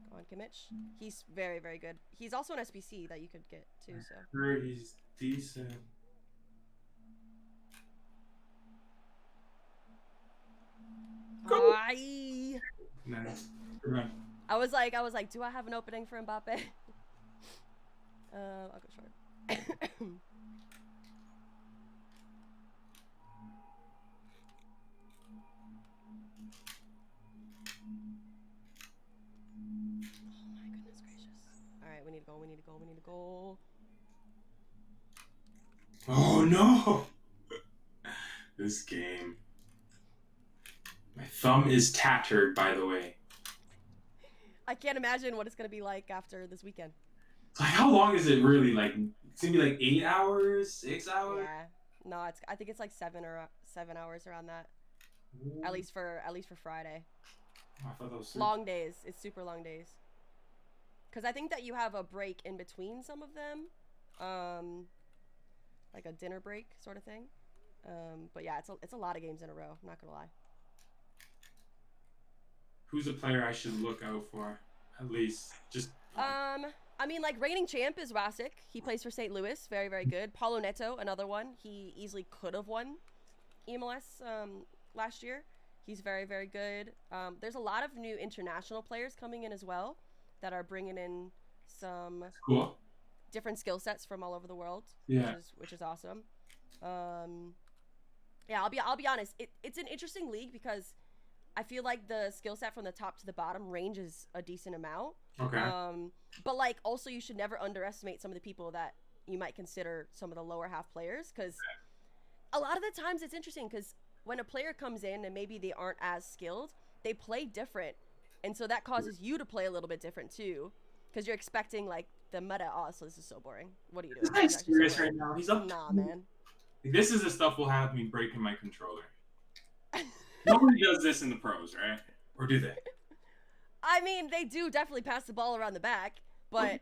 Go on, Kimmich. He's very, very good. He's also an SBC that you could get too, so. I heard he's decent. Go! Nice. Run. I was like, do I have an opening for Mbappe? I'll go short. We need a goal. Oh no! This game. My thumb is tattered, by the way. I can't imagine what it's gonna be like after this weekend. So how long is it really? Like, it's gonna be like 8 hours, 6 hours. Yeah. No, I think it's like 7 hours around that. Ooh. At least for Friday. Oh, I thought that was Long days. It's super long days. Because I think that you have a break in between some of them, like a dinner break sort of thing. But yeah, it's a lot of games in a row. I'm not gonna lie. Who's a player I should look out for? At least just. I mean, like reigning champ is Wasik. He plays for St. Louis. Very, very good. Paulo Neto, another one. He easily could have won eMLS last year. He's very, very good. There's a lot of new international players coming in as well that are bringing in some Cool. different skill sets from all over the world. Yeah. Which is awesome. Yeah, I'll be honest. It's an interesting league because I feel like the skill set from the top to the bottom ranges a decent amount. Okay. But like also you should never underestimate some of the people that you might consider some of the lower half players, because a lot of the times it's interesting because when a player comes in and maybe they aren't as skilled, they play different, and so that causes you to play a little bit different too, because you're expecting like the meta. Oh, so this is so boring. What are you doing? This guy's serious right now. He's up. Nah, man. This is the stuff will have me breaking my controller. Nobody does this in the pros, right? Or do they? I mean, they do definitely pass the ball around the back, but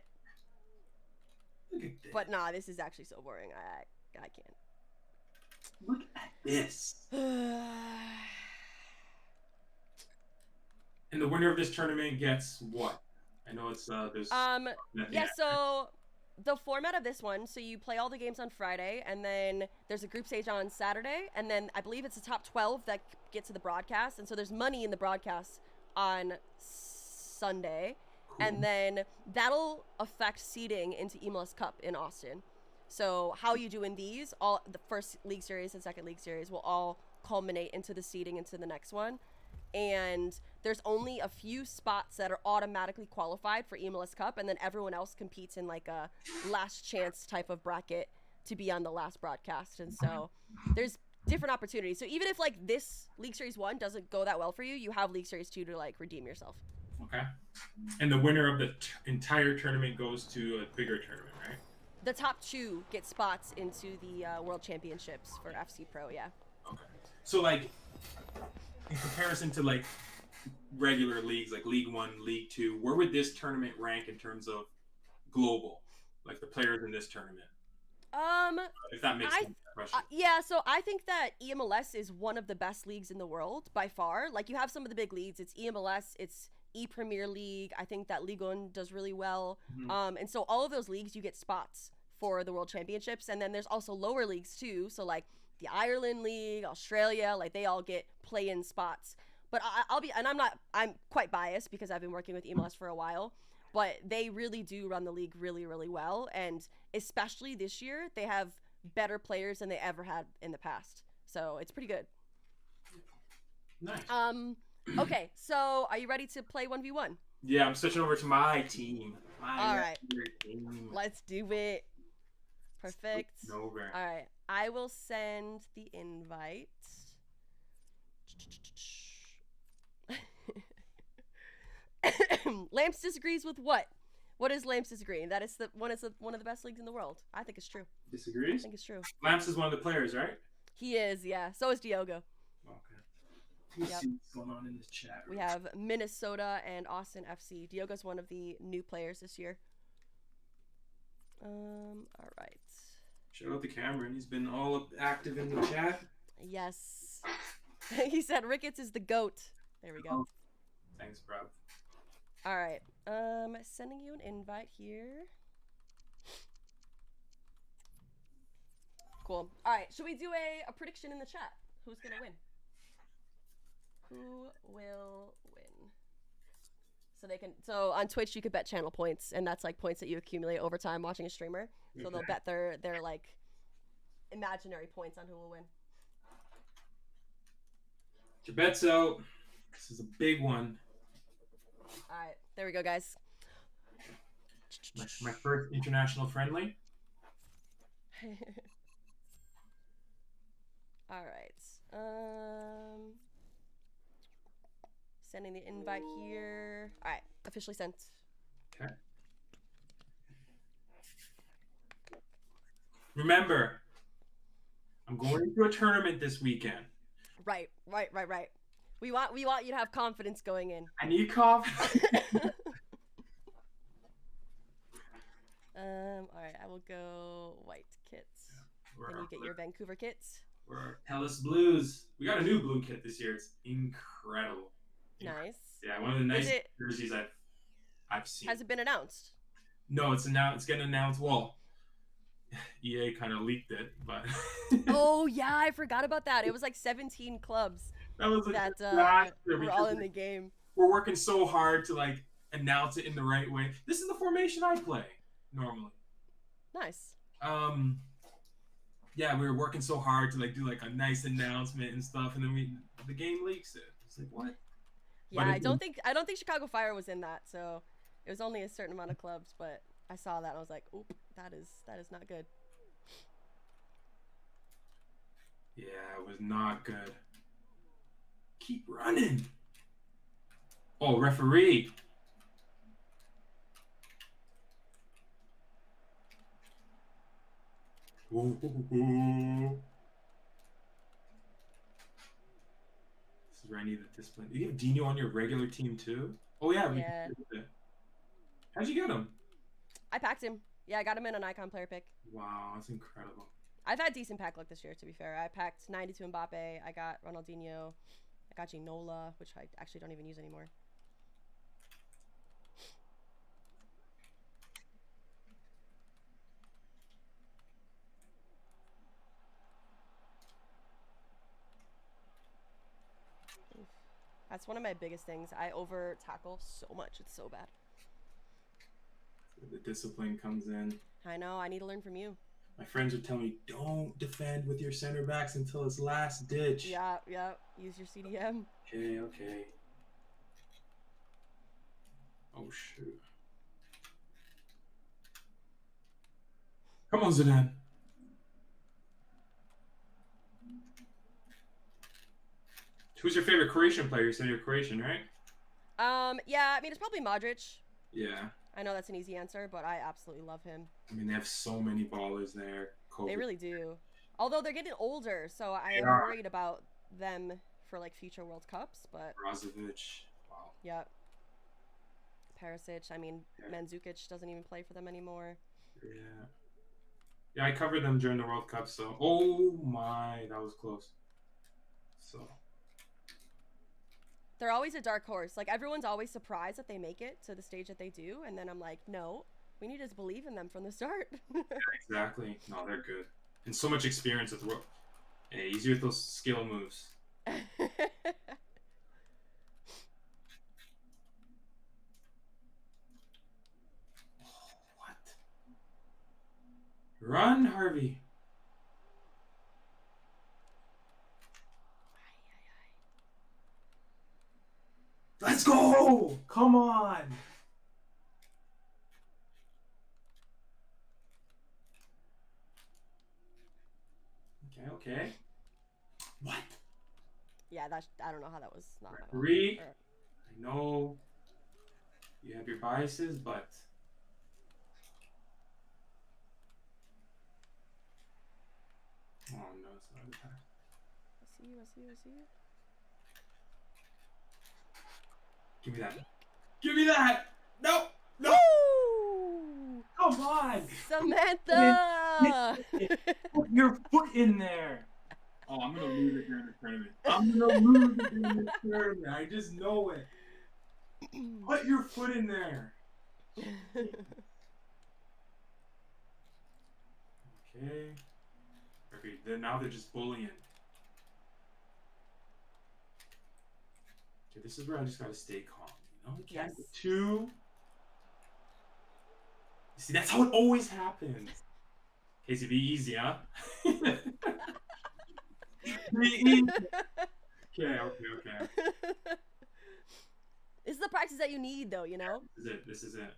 nah, this is actually so boring. I can't. Look at this. And the winner of this tournament gets what? I know it's there's yeah, so the format of this one, so you play all the games on Friday, and then there's a group stage on Saturday, and then I believe it's the top 12 that get to the broadcast, and so there's money in the broadcast on Sunday. Cool. And then that'll affect seeding into eMLS Cup in Austin. So how you do in these, all the first league series and second league series will all culminate into the seeding into the next one. And there's only a few spots that are automatically qualified for eMLS Cup, and then everyone else competes in like a last chance type of bracket to be on the last broadcast. And so there's different opportunities. So even if like this League Series 1 doesn't go that well for you, you have League Series 2 to like redeem yourself. Okay. And the winner of the entire tournament goes to a bigger tournament, right? The top 2 get spots into the World Championships for FC Pro, yeah. Okay. So like, in comparison to like regular leagues, like League 1, League 2, where would this tournament rank in terms of global, like the players in this tournament? If that makes sense. Yeah, so I think that eMLS is one of the best leagues in the world by far. Like you have some of the big leagues. It's eMLS, it's ePremier League. I think that Ligue 1 does really well. Mm-hmm. And so all of those leagues, you get spots for the World Championships. And then there's also lower leagues too. So like the Ireland League, Australia, like they all get play-in spots. But I'm quite biased because I've been working with eMLS for a while. But they really do run the league really, really well. And especially this year, they have better players than they ever had in the past. So it's pretty good. Nice. Okay, so are you ready to play 1v1? Yeah, I'm switching over to my team. All right. Team. Let's do it. Perfect. Over. All right. I will send the invite. Lamps disagrees with what? What is Lamps disagreeing? That is one of the best leagues in the world. I think it's true. Disagrees? I think it's true. Lamps is one of the players, right? He is, yeah. So is Diogo. Okay. Let's see what's going on in this chat. We have Minnesota and Austin FC. Diogo's one of the new players this year. All right. Shout out to Cameron. He's been all active in the chat. Yes. He said Ricketts is the GOAT. There we go. Oh. Thanks, bro. All right. Sending you an invite here. Cool. All right. Should we do a prediction in the chat? Who's gonna win? Who will win? So on Twitch you could bet channel points, and that's like points that you accumulate over time watching a streamer. So they'll bet their like imaginary points on who will win. Get your bets out. This is a big one. All right, there we go, guys. My first international friendly. All right. Sending the invite here. All right, officially sent. Okay. Remember, I'm going to a tournament this weekend. Right. We want you to have confidence going in. I need confidence. All right, I will go white kits. Then you get your Vancouver kits. We're Hellas Blues. We got a new blue kit this year. It's incredible. Nice. Yeah, one of the nicest jerseys I've seen. Has it been announced? No, it's getting announced. Well, EA kind of leaked it, but oh yeah, I forgot about that. It was like 17 clubs that were all in the game. We're working so hard to like announce it in the right way. This is the formation I play normally. Nice. Yeah, we were working so hard to like do like a nice announcement and stuff, and then the game leaks it. It's like what? Yeah, I don't think Chicago Fire was in that, so it was only a certain amount of clubs. But I saw that and I was like, oop, that is not good. Yeah, it was not good. Keep running. Oh, referee. Ooh. This is where I need the discipline. Do you have Dino on your regular team too? Oh yeah. Yeah. How'd you get him? I packed him. Yeah, I got him in an icon player pick. Wow, that's incredible. I've had decent pack luck this year, to be fair. I packed 92 Mbappe. I got Ronaldinho. I got Ginola, which I actually don't even use anymore. That's one of my biggest things. I over tackle so much. It's so bad. The discipline comes in. I know. I need to learn from you. My friends would tell me, don't defend with your center backs until it's last ditch. Yeah. Use your CDM. Okay. Oh, shoot. Come on, Zidane. Who's your favorite Croatian player? You said you're Croatian, right? Yeah, I mean, it's probably Modric. Yeah. I know that's an easy answer, but I absolutely love him. I mean, they have so many ballers there. They really do. Although they're getting older, so I am worried about them for like future World Cups. But Brozovic, wow. Yep. Perisic. I mean, Mandzukic doesn't even play for them anymore. Yeah, I covered them during the World Cup. So, oh my, that was close. So. They're always a dark horse. Like, everyone's always surprised that they make it to the stage that they do. And then I'm like, no, we need to believe in them from the start. Exactly. No, they're good. And so much experience at the world. Hey, easy with those skill moves. What? Run, Harvey. Let's go! Come on! Okay. What? Yeah, I don't know how that was not. Referee. I know you have your biases, but oh no, it's not a attack. I see you. Give me that. Give me that! No! Woo! Come on! Samantha! Put your foot in there! Oh, I'm gonna lose it during the tournament. I'm gonna lose it during the tournament. I just know it. Put your foot in there. Okay. Now they're just bullying. Okay, this is where I just gotta stay calm. You know, you can't get too. See, that's how it always happens. Casey, be easy, huh? Be easy. Okay. This is the practice that you need, though, you know? This is it.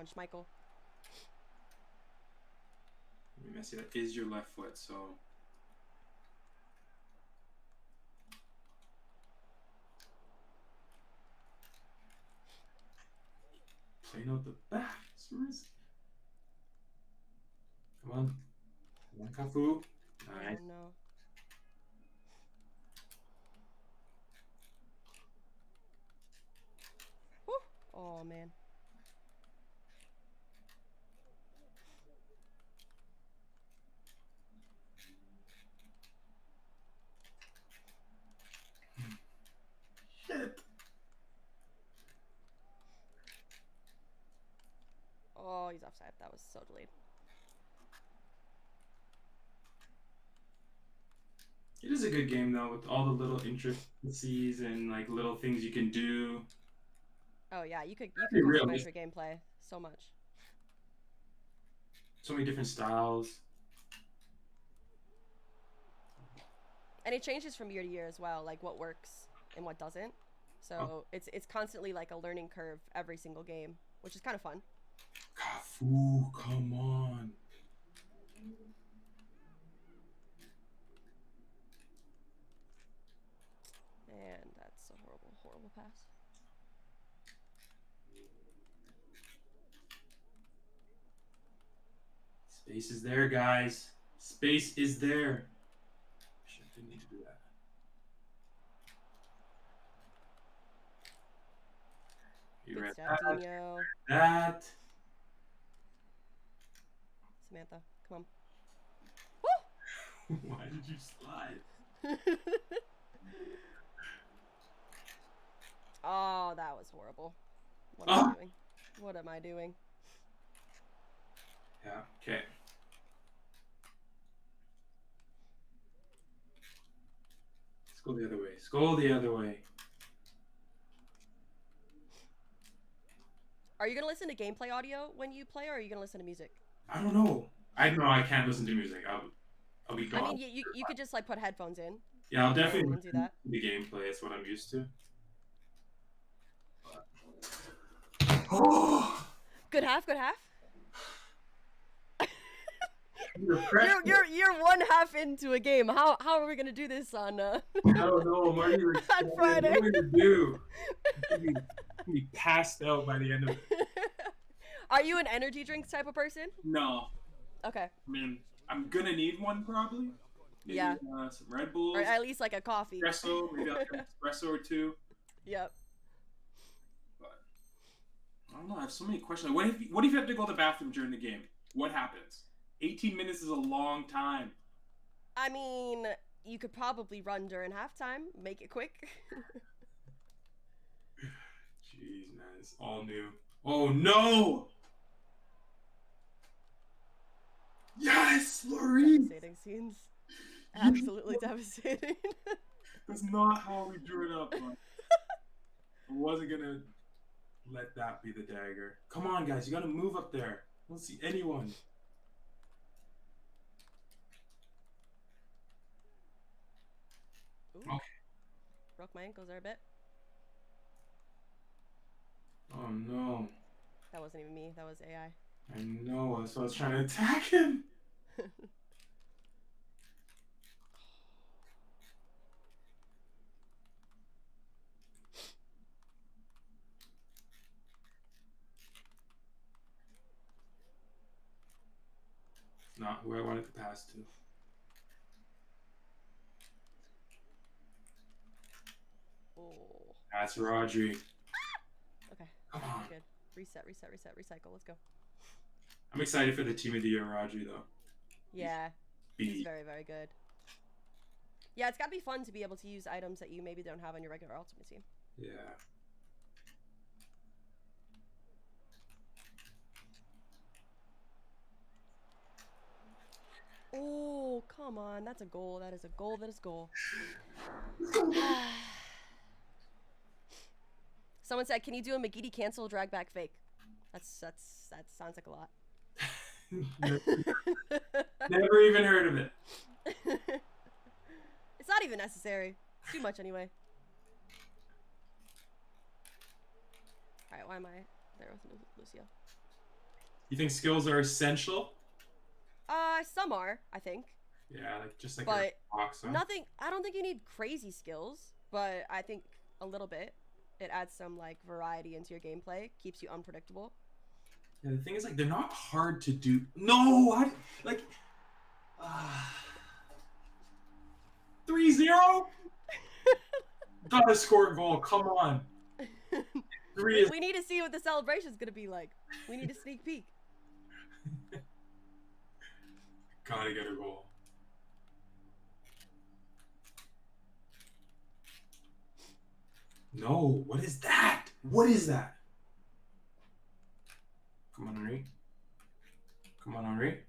Come on, Schmeichel. Let me mess it. That is your left foot, so. Playing out the back. Come on. Come on, Cafu. Nice. Oh, no. Whew. Oh, man. Shit. Oh, he's offside. That was so delayed. It is a good game though, with all the little intricacies and like little things you can do. Oh yeah, you could Be real, customize your gameplay so much. So many different styles. And it changes from year to year as well, like what works and what doesn't. So it's constantly like a learning curve every single game, which is kind of fun. Cafu, come on. And that's a horrible, horrible pass. Space is there, guys. Space is there. Shit, didn't need to do that. You Good read stuff, Dino. that. Samantha, come on. Why did you slide? Oh, that was horrible. What am I doing? What am I doing? Yeah, okay. Let's go the other way. Let's go the other way. Are you gonna listen to gameplay audio when you play, or are you gonna listen to music? I don't know. I know I can't listen to music. I'll be gone. I mean, you could just like put headphones in. Yeah, I'll definitely do that. The gameplay is what I'm used to. Oh! Good half, good half. You're one half into a game. How are we gonna do this on? I don't know. I'm already on Friday. What are we gonna do? Be passed out by the end of it. Are you an energy drinks type of person? No. Okay. I mean, I'm gonna need one probably. Maybe, yeah. Some Red Bulls. Or at least like a coffee. Espresso. Maybe I'll get an espresso or two. Yep. But I don't know. I have so many questions. What if you have to go to the bathroom during the game? What happens? 18 minutes is a long time. I mean, you could probably run during halftime. Make it quick. Jeez, man. It's all new. Oh, no! Yes, Laurie! Devastating scenes. Absolutely devastating. That's not how we drew it up, but I wasn't gonna let that be the dagger. Come on, guys. You gotta move up there. I don't see anyone. Ooh. Okay. Broke my ankles there a bit. Oh, no. That wasn't even me. That was AI. I know. So I was trying to attack him. It's not who I wanted to pass to. Oh. That's Rodri. Okay. Come on. Good. Reset, recycle. Let's go. I'm excited for the team of the year, Rodri, though. Yeah. He's very, very good. Yeah, it's got to be fun to be able to use items that you maybe don't have on your regular Ultimate team. Yeah. Oh, come on. That's a goal. That is a goal. That is goal. Someone said, can you do a McGeady cancel drag back fake? That sounds like a lot. Never even heard of it. It's not even necessary. It's too much anyway. Alright, why am I there with Lucio? You think skills are essential? Some are, I think, Yeah, like just like a but box, huh? nothing. I don't think you need crazy skills, but I think a little bit. It adds some like variety into your gameplay, keeps you unpredictable. Yeah, the thing is, like, they're not hard to do. No, like, uh, 3-0? Gotta score a goal. Come on. Three is We need to see what the celebration's gonna be like. We need a sneak peek. gotta get a goal. No, what is that? What is that? Come on, Henry. Come on, Henry.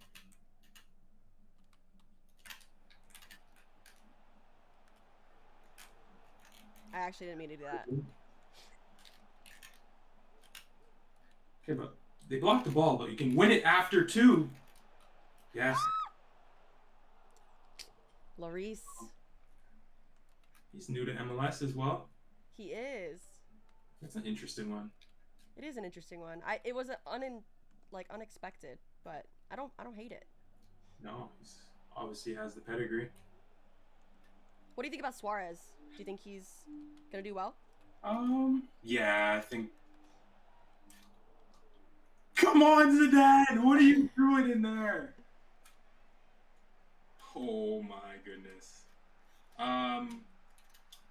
I actually didn't mean to do that. Okay, but they blocked the ball, but you can win it after too. Yes. Lloris. He's new to MLS as well. He is. That's an interesting one. It is an interesting one. It was unexpected, but I don't hate it. No, he's obviously has the pedigree. What do you think about Suarez? Do you think he's gonna do well? Yeah, I think. Come on, Zidane! What are you doing in there? Oh my goodness.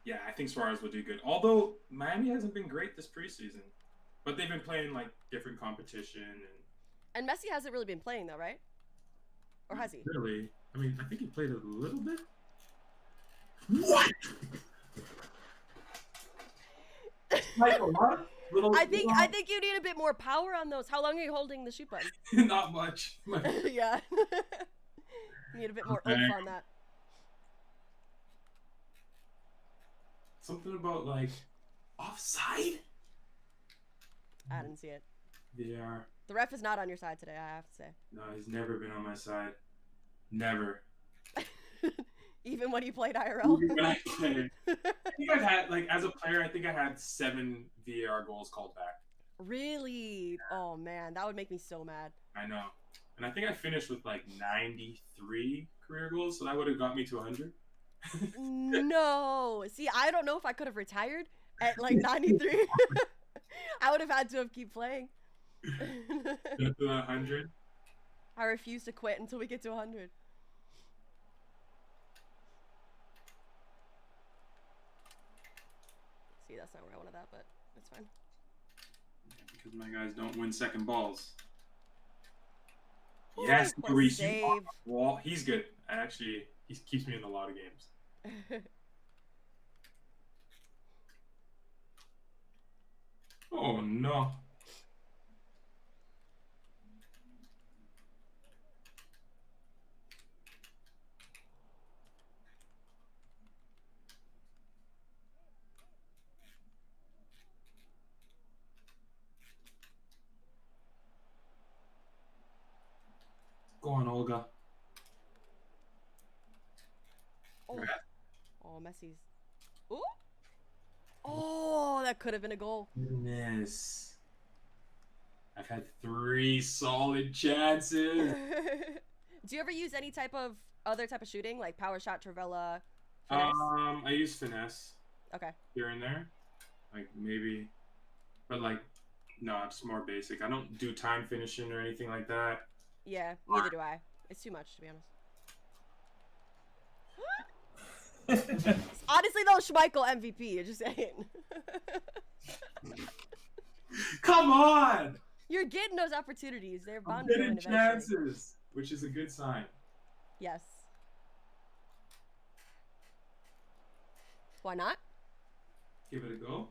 Yeah, I think Suarez will do good. Although Miami hasn't been great this preseason, but they've been playing like different competition And Messi hasn't really been playing though, right? Or has he? really. I mean, I think he played a little bit. What? Like a lot. I think you need a bit more power on those. How long are you holding the shoot button? Not much. Yeah. You need a bit more oomph on that. Something about like offside. I didn't see it. VR. The ref is not on your side today, I have to say. No, he's never been on my side. Never. Even when you played IRL. Even when I played. I think I've had, like, as a player, I think I had 7 VAR goals called back. Really? Oh man, that would make me so mad. I know. And I think I finished with like 93 career goals, so that would have got me to 100. No. See, I don't know if I could have retired at like 93. I would have had to have keep playing. Get to 100. I refuse to quit until we get to 100. See, that's not where I wanted that, but it's fine. Because my guys don't win second balls. Ooh, Yes, Maurice. save. Well, he's good. Actually, he keeps me in a lot of games. Oh, no. Go on, Olga. Oh, oh, Messi's. Ooh. Oh, that could have been a goal. Goodness. I've had 3 solid chances. Do you ever use any other type of shooting, like power shot, trivela, finesse? I use finesse Okay. here and there, like maybe, but like, no, it's more basic. I don't do time finishing or anything like that. Yeah, neither do I. It's too much, to be honest. Honestly, though, Schmeichel MVP. You're just saying. Come on! You're getting those opportunities. They're I'm bound to go in getting eventually. chances, which is a good sign. Yes. Why not? Give it a go.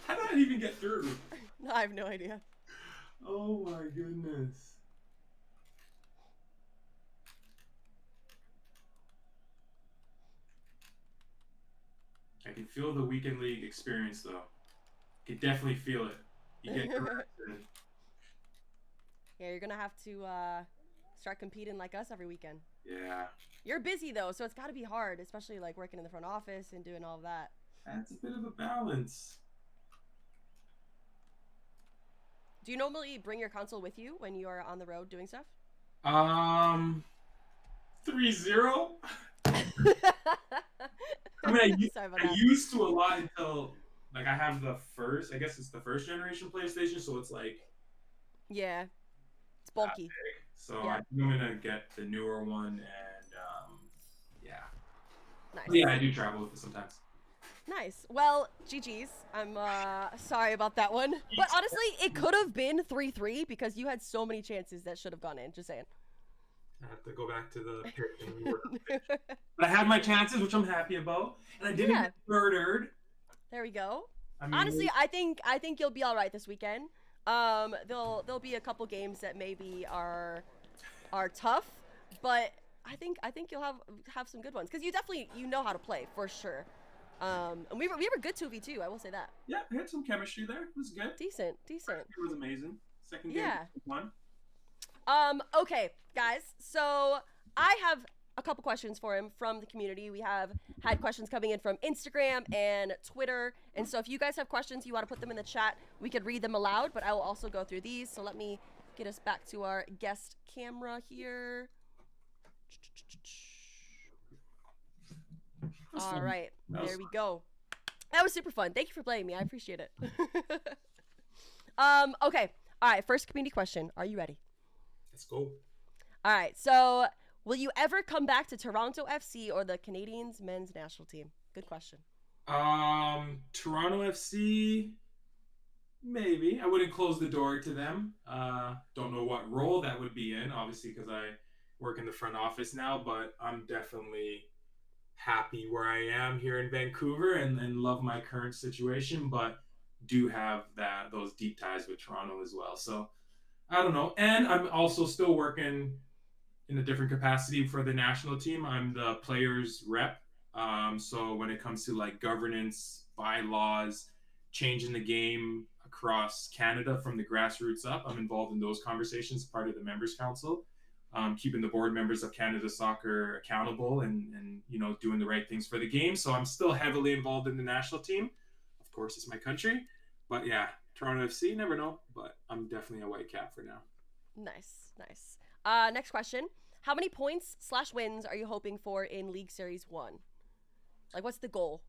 How did I even get through? I have no idea. Oh my goodness. I can feel the weekend league experience though. I can definitely feel it. You get Yeah, you're gonna have to Start competing like us every weekend. Yeah. You're busy though, so it's got to be hard, especially like working in the front office and doing all of that. That's a bit of a balance. Do you normally bring your console with you when you are on the road doing stuff? 3-0. I mean, I used to a lot until like I have the first. I guess it's the first generation PlayStation, so it's like yeah, it's bulky. So yeah. I think I'm gonna get the newer one, and yeah. Nice. But yeah, I do travel with it sometimes. Nice. Well, GG's. I'm sorry about that one, but honestly, it could have been 3-3 because you had so many chances that should have gone in. Just saying. I have to go back to the pick. But I had my chances, which I'm happy about, and I didn't get murdered. There we go. I mean, honestly, I think you'll be all right this weekend. There'll be a couple games that maybe are tough, but I think you'll have some good ones because you know how to play for sure. And we were good 2v2. I will say that. Yeah, we had some chemistry there. It was good. Decent. First game was amazing. Second game was fun. Okay, guys. So I have a couple questions for him from the community. We have had questions coming in from Instagram and Twitter. And so if you guys have questions, you want to put them in the chat, we could read them aloud, but I will also go through these. So let me get us back to our guest camera here. All right, there we go. That was super fun. Thank you for playing me. I appreciate it. Okay. All right, first community question. Are you ready? Let's go. All right, so will you ever come back to Toronto FC or the Canadiens men's national team? Good question. Toronto FC, maybe. I wouldn't close the door to them. Don't know what role that would be in, obviously, because I work in the front office now, but I'm definitely happy where I am here in Vancouver and love my current situation, but do have those deep ties with Toronto as well. So I don't know. And I'm also still working in a different capacity for the national team. I'm the players rep. So when it comes to like governance, bylaws, changing the game across Canada from the grassroots up, I'm involved in those conversations, part of the members council, keeping the board members of Canada Soccer accountable and doing the right things for the game. So I'm still heavily involved in the national team. Of course, it's my country. But yeah, Toronto FC, never know. But I'm definitely a white cap for now. Nice. Next question. How many points/wins are you hoping for in League Series 1? Like, what's the goal?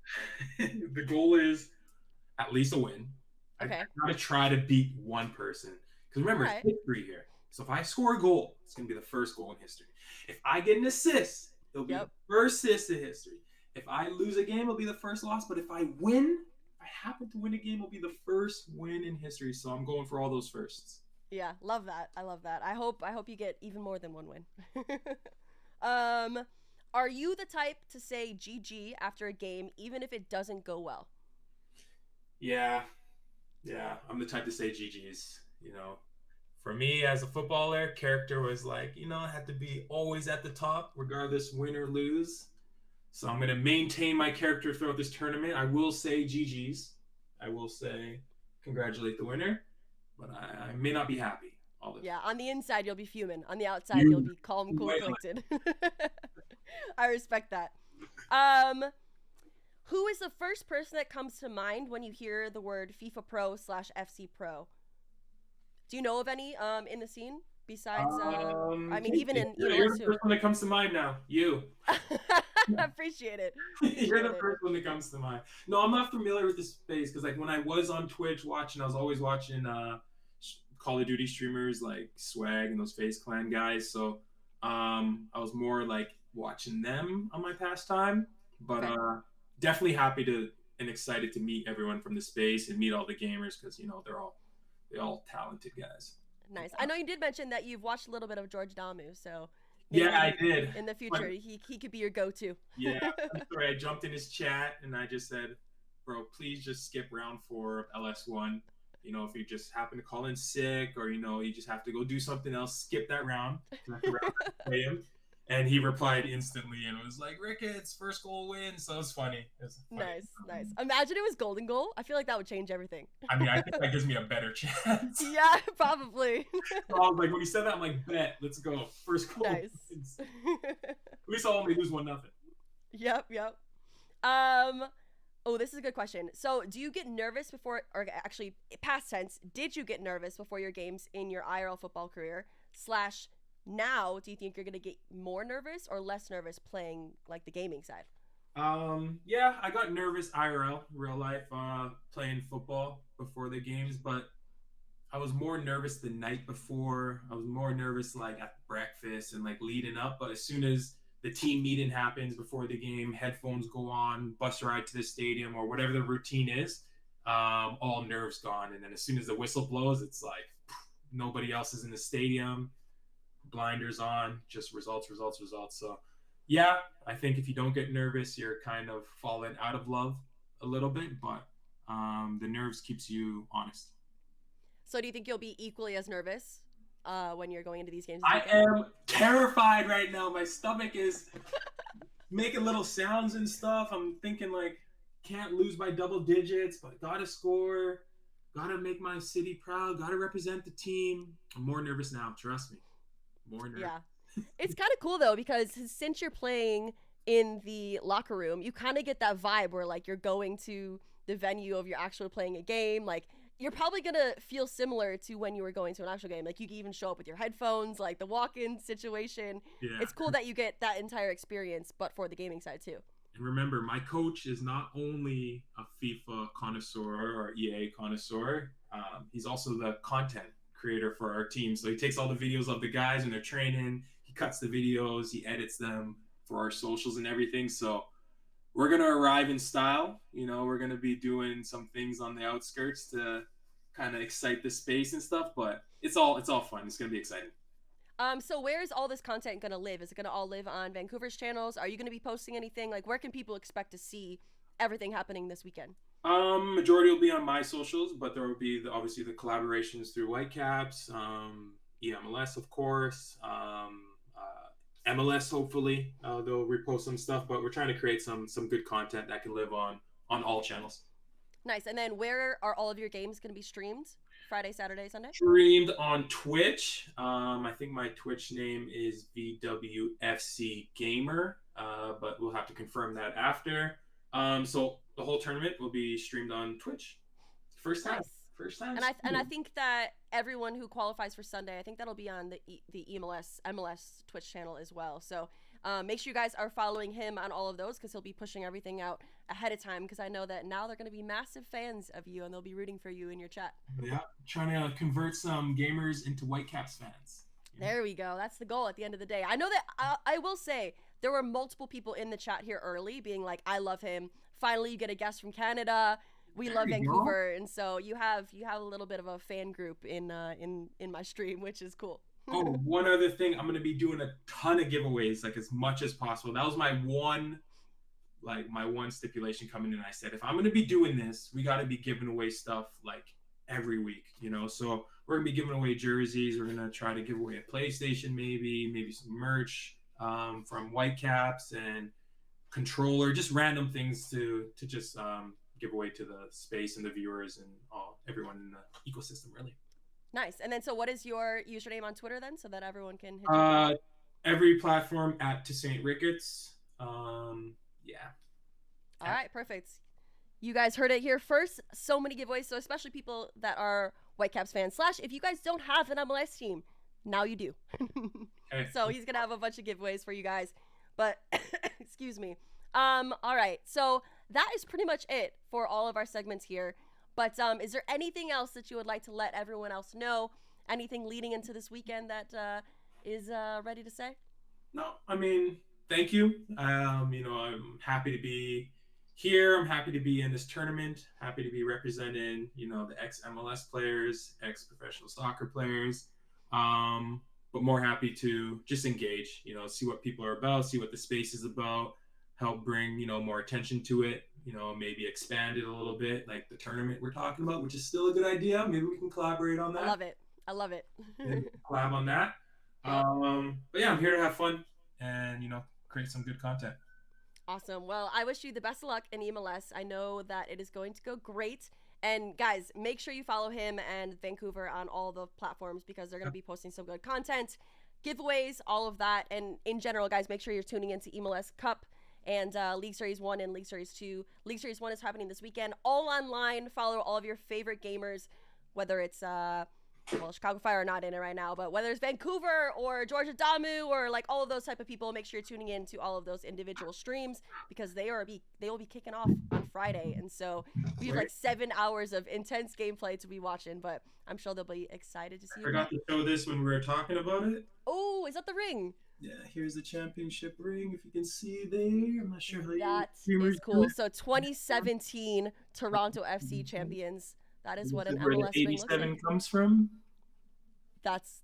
The goal is at least a win. Okay. I gotta try to beat one person. Because remember, it's history here. So if I score a goal, it's going to be the first goal in history. If I get an assist, it'll be the first assist in history. If I lose a game, it'll be the first loss. But if I win, if I happen to win a game, it'll be the first win in history. So I'm going for all those firsts. Yeah, love that. I love that. I hope you get even more than one win. Are you the type to say GG after a game, even if it doesn't go well? Yeah, I'm the type to say GGs, For me, as a footballer, character was like, I had to be always at the top, regardless win or lose. So I'm going to maintain my character throughout this tournament. I will say GGs. I will say congratulate the winner, but I may not be happy all the time. Yeah, on the inside, you'll be fuming. On the outside, you'll be calm, cool, collected. I respect that. Who is the first person that comes to mind when you hear the word FIFA Pro/FC Pro? Do you know of any in the scene besides? Even in you're the first one that comes to mind now. You. I appreciate it. You're the first one that comes to mind. No, I'm not familiar with this space because like when I was on Twitch watching, I was always watching Call of Duty streamers like Swag and those FaZe Clan guys. So I was more like watching them on my pastime, but definitely happy to and excited to meet everyone from the space and meet all the gamers because they're all talented guys. Nice. I know you did mention that you've watched a little bit of George Damu, so yeah, I did. In the future, he could be your go-to. Yeah, sorry, I jumped in his chat and I just said, bro, please just skip round 4 of LS1. If you just happen to call in sick or you just have to go do something else, skip that round. Play him. And he replied instantly and was like, Ricketts, first goal win. So it was funny. It was funny. Nice, nice. Imagine it was golden goal. I feel like that would change everything. I mean, I think that gives me a better chance. Yeah, probably. So I was like, when he said that, I'm like, bet, let's go. First goal Nice. wins. At least I'll only lose 1-0. Yep, yep. Um, oh, this is a good question. So, do you get nervous before, or actually, past tense, did you get nervous before your games in your IRL football career? Slash, now, do you think you're gonna get more nervous or less nervous playing like the gaming side? Yeah, I got nervous IRL, real life, playing football before the games, but I was more nervous the night before. I was more nervous like at breakfast and like leading up. But as soon as the team meeting happens before the game, headphones go on, bus ride to the stadium or whatever the routine is, all nerves gone. And then as soon as the whistle blows, it's like nobody else is in the stadium, blinders on, just results, results, results. So yeah, I think if you don't get nervous, you're kind of falling out of love a little bit, but the nerves keeps you honest. So, do you think you'll be equally as nervous when you're going into these games this I weekend? am terrified right now. My stomach is making little sounds and stuff. I'm thinking like, can't lose by double digits, but gotta score. Gotta make my city proud. Gotta represent the team. I'm more nervous now. Trust me. More nervous. Yeah. It's kind of cool though because since you're playing in the locker room, you kind of get that vibe where like you're going to the venue of you're actually playing a game. Like you're probably gonna feel similar to when you were going to an actual game. Like you can even show up with your headphones, like the walk-in situation. Yeah. It's cool that you get that entire experience, but for the gaming side too. And remember, my coach is not only a FIFA connoisseur or EA connoisseur, he's also the content creator for our team. So he takes all the videos of the guys when they're training, he cuts the videos, he edits them for our socials and everything. So we're going to arrive in style. You know, we're going to be doing some things on the outskirts to kind of excite the space and stuff, but it's all fun. It's going to be exciting. So where is all this content gonna live? Is it gonna all live on Vancouver's channels? Are you gonna be posting anything? Like, where can people expect to see everything happening this weekend? Majority will be on my socials, but there will be obviously the collaborations through Whitecaps, eMLS, of course, MLS. Hopefully, they'll repost some stuff. But we're trying to create some good content that can live on all channels. Nice. And then where are all of your games gonna be streamed? Friday, Saturday, Sunday? Streamed on Twitch. I think my Twitch name is VWFC Gamer, but we'll have to confirm that after. So the whole tournament will be streamed on Twitch. First time. Nice. First time. And I think that everyone who qualifies for Sunday, I think that'll be on the eMLS Twitch channel as well. So make sure you guys are following him on all of those because he'll be pushing everything out ahead of time. Because I know that now they're going to be massive fans of you and they'll be rooting for you in your chat. Yeah, trying to convert some gamers into Whitecaps fans. There we go. That's the goal at the end of the day. I know that I will say there were multiple people in the chat here early being like, I love him. Finally, you get a guest from Canada. We love Vancouver, and so you have a little bit of a fan group in my stream, which is cool. Oh, one other thing, I'm gonna be doing a ton of giveaways, like as much as possible. That was my one stipulation coming in. I said, if I'm gonna be doing this, we got to be giving away stuff like every week, you know. So we're gonna be giving away jerseys. We're gonna try to give away a PlayStation, maybe some merch from Whitecaps and controller, just random things to just give away to the space and the viewers and everyone in the ecosystem, really. Nice. And then, so what is your username on Twitter then, so that everyone can hit you? Every platform at Tosaint Ricketts. Yeah. All right, perfect. You guys heard it here first. So many giveaways. So especially people that are Whitecaps fans. Slash, if you guys don't have an MLS team, now you do. Okay. So he's gonna have a bunch of giveaways for you guys. But excuse me. All right. So that is pretty much it for all of our segments here. But is there anything else that you would like to let everyone else know? Anything leading into this weekend that is ready to say? No, I mean, thank you. You know, I'm happy to be here. I'm happy to be in this tournament. Happy to be representing, you know, the ex-MLS players, ex-professional soccer players. But more happy to just engage, you know, see what people are about, see what the space is about, help bring, you know, more attention to it, you know, maybe expand it a little bit, like the tournament we're talking about, which is still a good idea. Maybe we can collaborate on that. I love it. I love it. Collab on that. But yeah, I'm here to have fun. and, create some good content. Awesome. Well, I wish you the best of luck in eMLS. I know that it is going to go great. And guys, make sure you follow him and Vancouver on all the platforms because they're going to be posting some good content, giveaways, all of that. And in general, guys, make sure you're tuning into eMLS Cup and League Series 1 and League Series 2. League Series 1 is happening this weekend. All online. Follow all of your favorite gamers, whether it's Chicago Fire are not in it right now, but whether it's Vancouver or Georgia Damu or like all of those type of people, make sure you're tuning in to all of those individual streams because they will be kicking off on Friday, and so we have like 7 hours of intense gameplay to be watching. But I'm sure they'll be excited to see. I forgot to show this when we were talking about it. Oh, is that the ring? Yeah, here's the championship ring. If you can see there, I'm not sure how that is cool. So 2017 Toronto FC champions. That is what an MLS ring looks like. 87 comes from. That's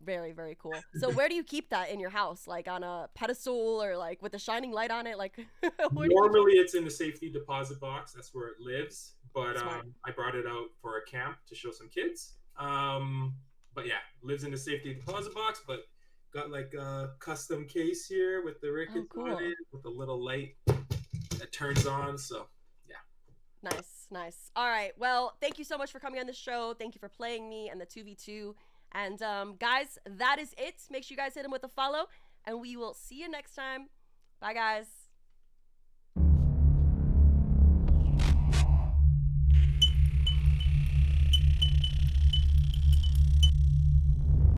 very, very cool. So where do you keep that in your house? Like on a pedestal or like with a shining light on it? Like normally it's in the safety deposit box. That's where it lives. But I brought it out for a camp to show some kids. But yeah, lives in the safety deposit box. But got like a custom case here with the Ricketts on it, with a little light that turns on. So yeah. Nice. All right. Well, thank you so much for coming on the show. Thank you for playing me and the 2v2. And guys, that is it. Make sure you guys hit him with a follow, and we will see you next time. Bye, guys.